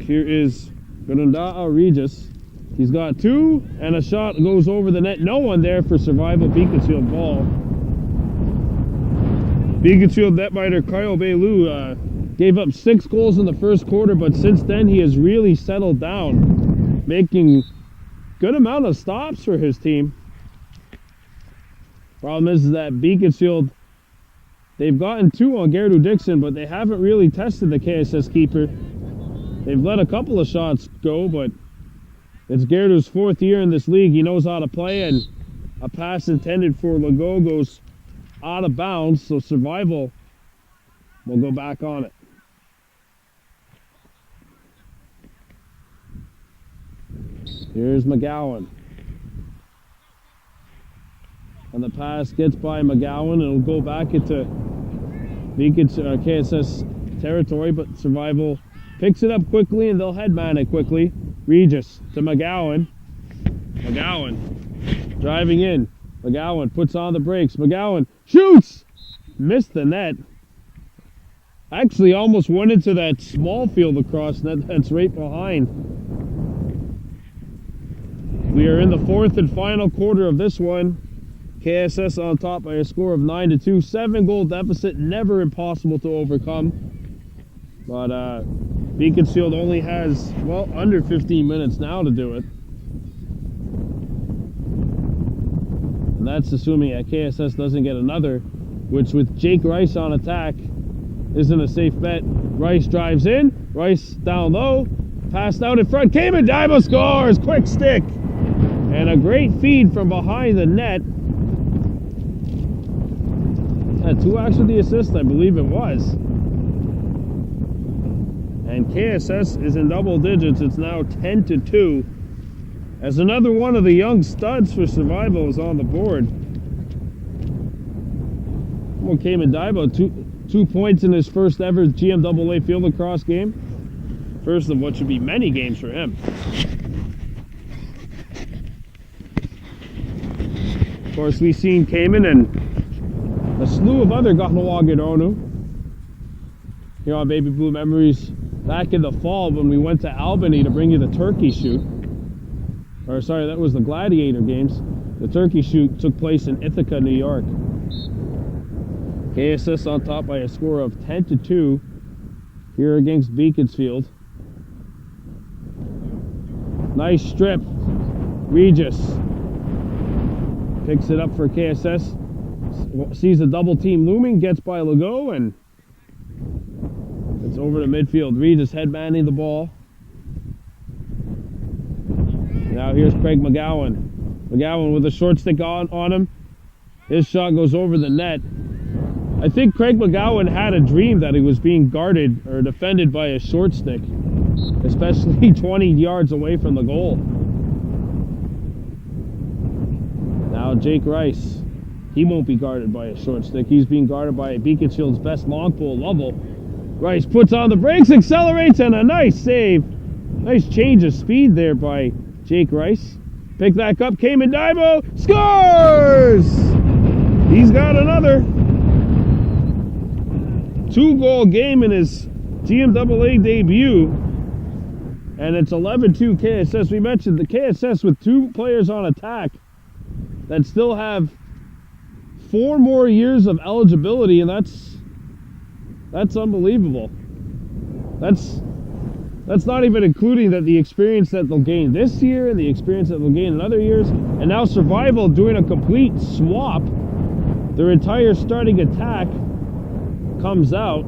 Here is Gurunda'a Regis. He's got 2, and a shot goes over the net. No one there for survival. Beaconsfield ball. Beaconsfield netminder Kyle Bailu gave up 6 goals in the first quarter, but since then he has really settled down, making good amount of stops for his team. Problem is that Beaconsfield, they've gotten 2 on Gerdu Dixon, but they haven't really tested the KSS keeper. They've let a couple of shots go, but it's Gerdu's 4th year in this league. He knows how to play, and a pass intended for Legault goes out of bounds, so survival will go back on it. Here's McGowan. And the pass gets by McGowan, and it'll go back into KSS territory, but survival picks it up quickly, and they'll headman it quickly. Regis to McGowan. McGowan driving in. McGowan puts on the brakes. McGowan shoots! Missed the net. Actually almost went into that small field lacrosse net that's right behind. We are in the 4th and final quarter of this one. KSS on top by a score of 9-2. 7-goal deficit, never impossible to overcome. But Beaconsfield only has, well, under 15 minutes now to do it. And that's assuming that KSS doesn't get another, which with Jake Rice on attack isn't a safe bet. Rice drives in, Rice down low, passed out in front, Daiba scores! Quick stick! And a great feed from behind the net. 2 actually assists, I believe it was. And KSS is in double digits. It's now 10-2. As another one of the young studs for survival is on the board. Daiba, 2 points in his first ever GMAA field lacrosse game. First of what should be many games for him. Of course, we've seen Cayman and a slew of other Kahnawake Ronu here on Baby Blue Memories back in the fall when we went to Albany to bring you the turkey shoot. Or sorry, that was the Gladiator games. The turkey shoot took place in Ithaca, New York. KSS on top by a score of 10-2 here against Beaconsfield. Nice strip. Regis picks it up for KSS. Sees the double team looming, gets by Legault, and it's over to midfield. Regis headbanding the ball. Now here's Craig McGowan. McGowan with a short stick on him. His shot goes over the net. I think Craig McGowan had a dream that he was being guarded or defended by a short stick, especially 20 yards away from the goal. Now Jake Rice. He won't be guarded by a short stick. He's being guarded by Beaconsfield's best long pole, Lovell. Rice puts on the brakes, accelerates, and a nice save. Nice change of speed there by Jake Rice. Pick that up, Daiba scores! He's got another 2-goal game in his GMAA debut. And it's 11-2 KSS. We mentioned the KSS with 2 players on attack that still have 4 more years of eligibility, and that's unbelievable. That's not even including that the experience that they'll gain this year and the experience that they'll gain in other years. And now Survival doing a complete swap. Their entire starting attack comes out.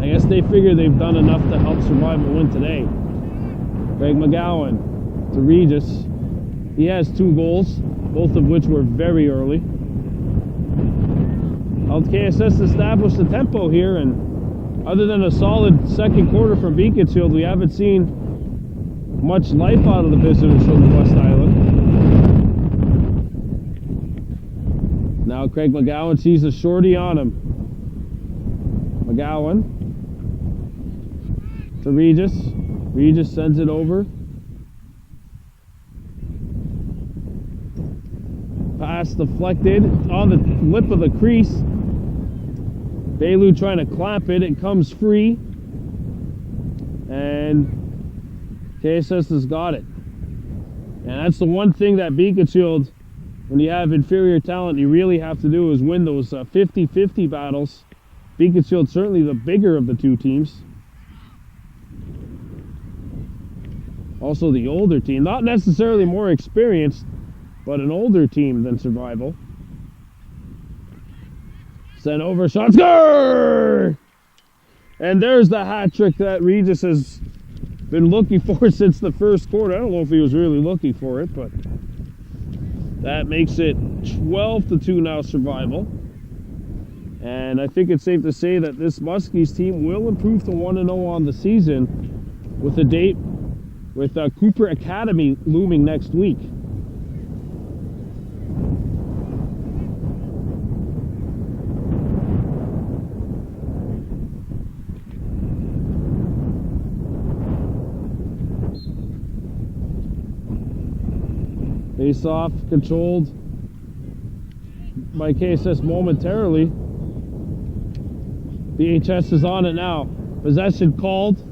I guess they figure they've done enough to help Survival win today. Craig McGowan to Regis. He has 2 goals, both of which were very early. Helped KSS establish the tempo here, and other than a solid second quarter from Beaconsfield, we haven't seen much life out of the visitors from the West Island. Now Craig McGowan sees a shorty on him. McGowan to Regis. Regis sends it over. Pass deflected on the lip of the crease. Bailu trying to clamp it. It comes free. And KSS has got it. And that's the one thing that Beaconsfield, when you have inferior talent, you really have to do is win those 50-50 battles. Beaconsfield certainly the bigger of the 2 teams. Also the older team. Not necessarily more experienced, but an older team than Survival. Sent over, shot, score! And there's the hat trick that Regis has been looking for since the first quarter. I don't know if he was really looking for it, but that makes it 12-2 now Survival. And I think it's safe to say that this Muskies team will improve to 1-0 on the season with a date with Cooper Academy looming next week. Face off, controlled by KSS momentarily. BHS is on it now. Possession called.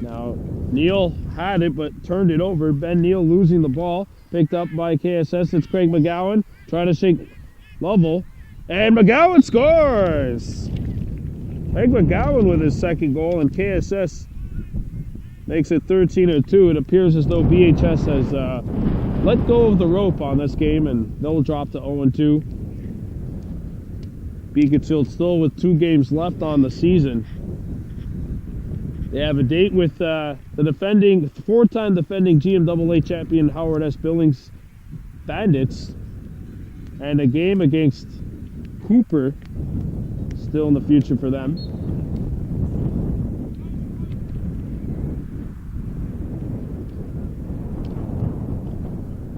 Now, Neal had it, but turned it over. Ben Neal losing the ball. Picked up by KSS. It's Craig McGowan trying to shake Lovell. And McGowan scores! Craig McGowan with his second goal, and KSS makes it 13-2. It appears as though BHS has let go of the rope on this game, and they'll drop to 0-2. Beaconsfield still with 2 games left on the season. They have a date with the 4-time defending GMAA champion Howard S. Billings Bandits, and a game against Cooper still in the future for them.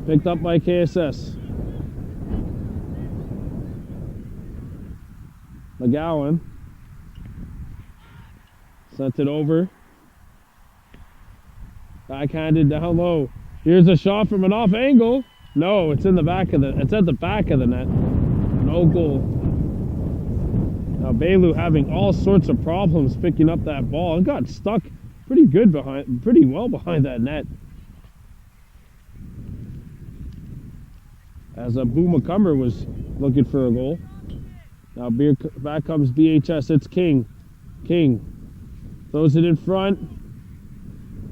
Picked up by KSS. McGowan sent it over. Backhanded down low. Here's a shot from an off angle. No, it's in the back of it's at the back of the net. No goal. Now Bailu having all sorts of problems picking up that ball and got stuck pretty well behind that net. As Boo McCumber was looking for a goal. Now back comes BHS. It's King. King throws it in front.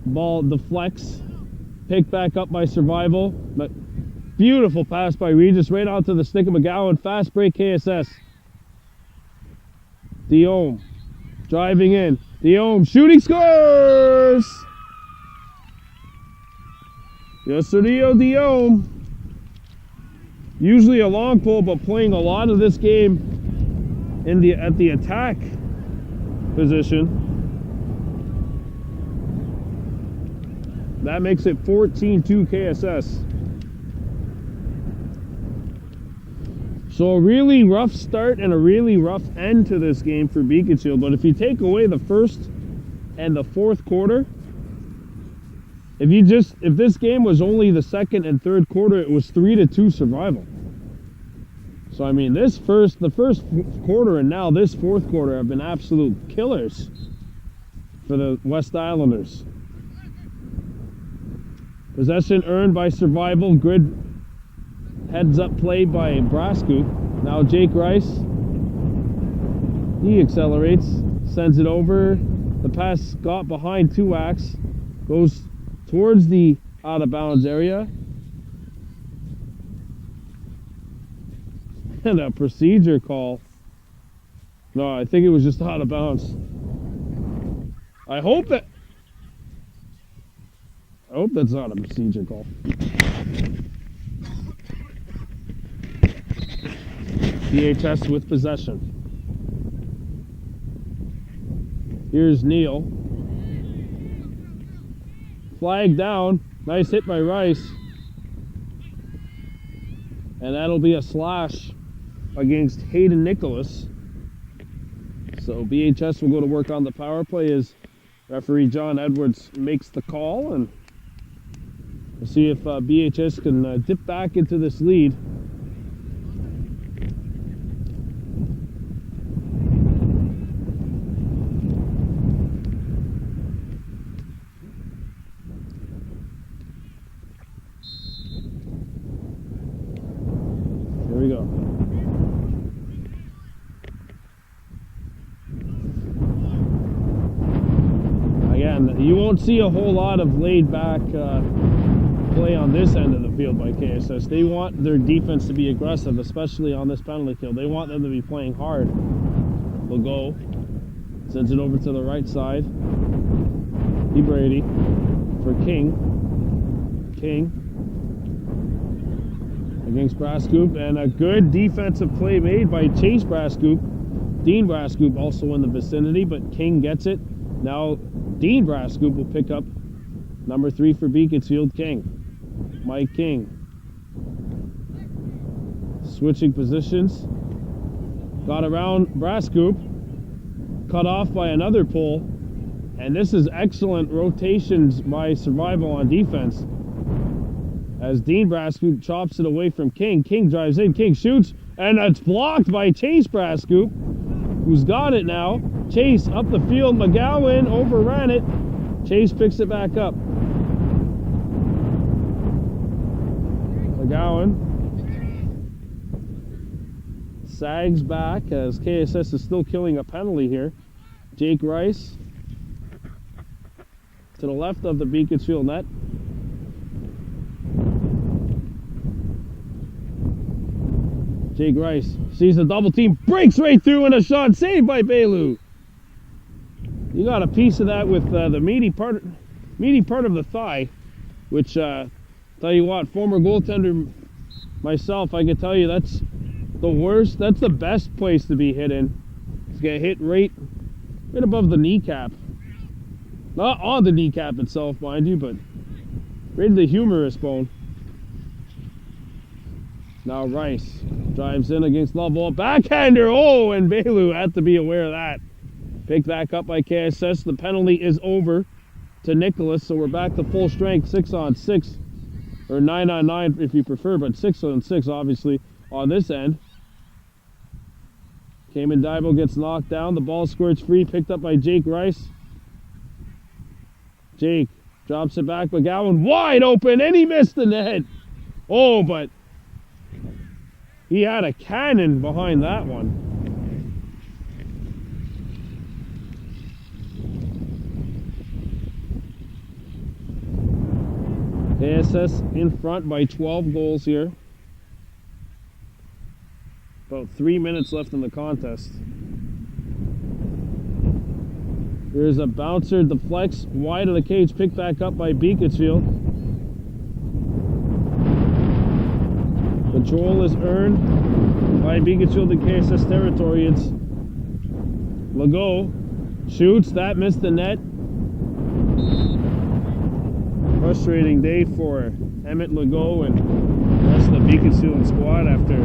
Ball deflects. Picked back up by Survival. But beautiful pass by Regis right onto the stick of McGowan. Fast break KSS. Diome driving in. Diome shooting, scores! Yes, sir, Diome. Usually a long pole, but playing a lot of this game at the attack position. That makes it 14-2 KSS. So a really rough start and a really rough end to this game for Beaconsfield. But if you take away the first and the fourth quarter, if this game was only the second and third quarter, it was 3-2 Survival. So I mean, the first quarter and now this fourth quarter have been absolute killers for the West Islanders. Possession earned by Survival. Good heads up play by Brascoop. Now Jake Rice. He accelerates, sends it over. The pass got behind Tuax. Goes towards the out of bounds area. And a procedure call. No, I think it was just out of bounds. I hope that's not a procedure call. BHS with possession. Here's Neal. Flag down. Nice hit by Rice. And that'll be a slash against Hayden Nicholas. So BHS will go to work on the power play as referee John Edwards makes the call, and we'll see if BHS can dip back into this lead. Here we go. Again, you won't see a whole lot of laid back play on this end of the field by KSS. They want their defense to be aggressive, especially on this penalty kill. They want them to be playing hard. They'll go. Sends it over to the right side. Brady for King. King against Brascoop, and a good defensive play made by Chase Brascoop. Dean Brascoop also in the vicinity, but King gets it. Now Dean Brascoop will pick up number 3 for Beaconsfield, King. Mike King. Switching positions. Got around Brascoop. Cut off by another pull. And this is excellent rotations by Survival on defense. As Dean Brascoop chops it away from King. King drives in, King shoots, and it's blocked by Chase Brascoop, who's got it now. Chase up the field, McGowan overran it. Chase picks it back up. McGowan sags back as KSS is still killing a penalty here. Jake Rice to the left of the Beaconsfield net. Jake Rice sees the double team, breaks right through, and a shot saved by Bailu. You got a piece of that with the meaty part of the thigh, which tell you what, former goaltender myself, I can tell you that's the worst. That's the best place to be hit in. It's get hit right above the kneecap, not on the kneecap itself, mind you, but right in the humerus bone. Now Rice drives in against Lovell. Backhander! Oh, and Bailu had to be aware of that. Picked back up by KSS. The penalty is over to Nicholas, so we're back to full strength, 6-on-6. Or 9-on-9 if you prefer, but 6-on-6 obviously on this end. Cayman Divo gets knocked down. The ball squirts free, picked up by Jake Rice. Jake drops it back. McGowan wide open, and he missed the net. Oh, but he had a cannon behind that one. KSS in front by 12 goals here. About 3 minutes left in the contest. Here's a bouncer, deflects wide of the cage, picked back up by Beaconsfield. Control is earned by Beaconsfield in KSS territory. It's Legault shoots, that missed the net. Frustrating day for Emmett Legault and the rest of the Beaconsfield squad after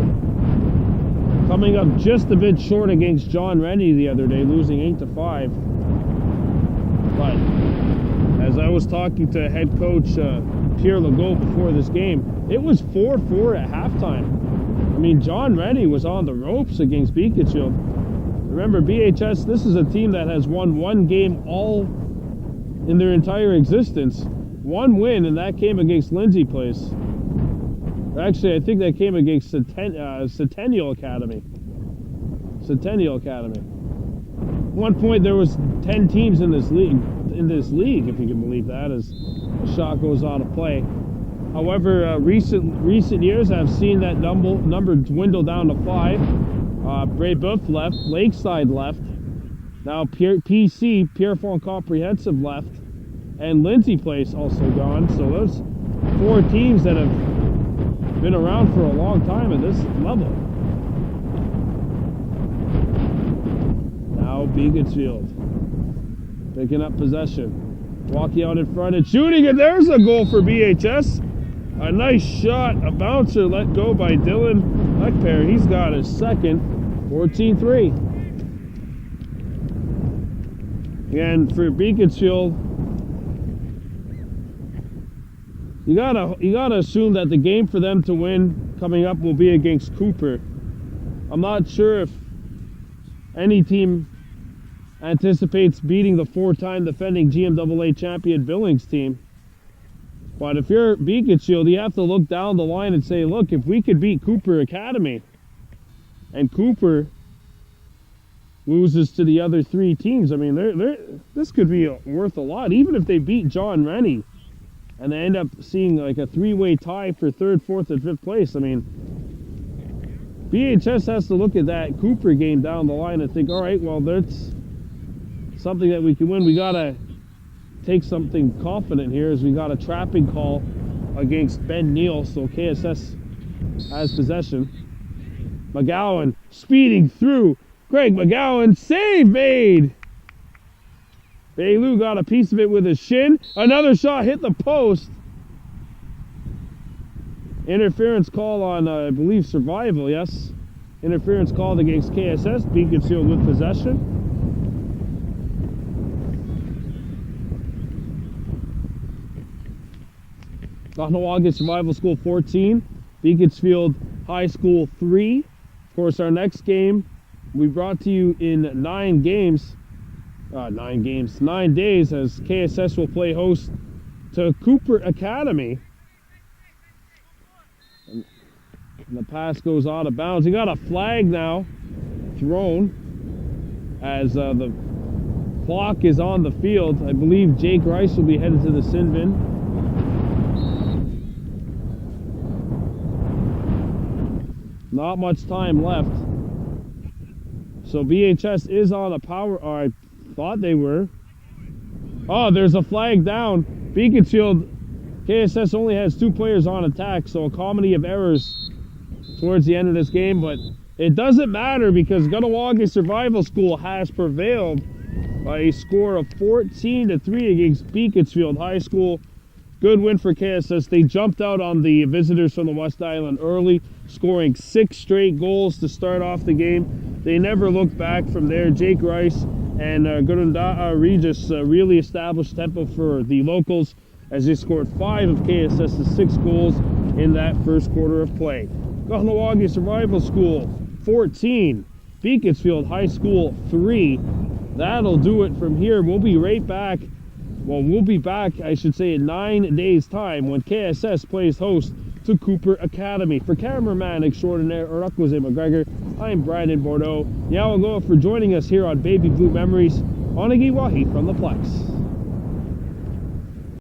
coming up just a bit short against John Rennie the other day, losing 8-5. But as I was talking to head coach Pierre Legault before this game, it was 4-4 at halftime. I mean, John Rennie was on the ropes against Beaconsfield. Remember, BHS, this is a team that has won one game all in their entire existence. one win, and that came against Lindsay Place. Actually, I think that came against Centennial Academy. Centennial Academy. At one point, there was 10 teams in this league, if you can believe that, as the shot goes out of play. However, recent years, I've seen that number dwindle down to 5. Brébeuf left, Lakeside left, now PC, Pierrefonds Comprehensive left, and Lindsay Place also gone. So those 4 teams that have been around for a long time at this level. Now Beaconsfield picking up possession, walking out in front and shooting, and there's a goal for BHS. A nice shot, a bouncer let go by Dylan Leckpair. He's got his second, 14-3. Again, for Beaconsfield, you gotta assume that the game for them to win coming up will be against Cooper. I'm not sure if any team anticipates beating the 4-time defending GMAA champion Billings team. But if you're Beaconsfield, you have to look down the line and say, look, if we could beat Cooper Academy and Cooper loses to the other 3 teams, I mean, this could be worth a lot. Even if they beat John Rennie and they end up seeing like a 3-way tie for 3rd, 4th, and 5th place, I mean, BHS has to look at that Cooper game down the line and think, all right, well, that's something that we can win. We got to take something confident here, as we got a trapping call against Ben Neal, so KSS has possession. McGowan speeding through. Greg McGowan, save made. Baylou got a piece of it with his shin. Another shot hit the post. Interference call on, I believe, survival, yes. Interference called against KSS. Beaconsfield with possession. Kahnawake Survival School 14, Beaconsfield High School 3. Of course, our next game we brought to you in 9 days, as KSS will play host to Cooper Academy. And the pass goes out of bounds. He got a flag now thrown as the clock is on the field. I believe Jake Rice will be headed to the sin bin. Not much time left. So BHS is on a power, or I thought they were. Oh, there's a flag down. Beaconsfield, KSS only has 2 players on attack, so a comedy of errors towards the end of this game, but it doesn't matter because Kahnawake Survival School has prevailed by a score of 14-3 against Beaconsfield High School. Good win for KSS. They jumped out on the visitors from the West Island early, scoring 6 straight goals to start off the game. They never looked back from there. Jake Rice and Gurunda'a Regis really established tempo for the locals as they scored 5 of KSS's 6 goals in that first quarter of play. Kahnawake Survival School 14, Beaconsfield High School 3. That'll do it from here. We'll be right back. Well, we'll be back, I should say, in 9 days' time when KSS plays host to Cooper Academy. For cameraman extraordinaire Urakwase McGregor, I'm Brandon Bordeaux. Yawagoa for joining us here on Baby Blue Memories on Igiwahi from the Plex.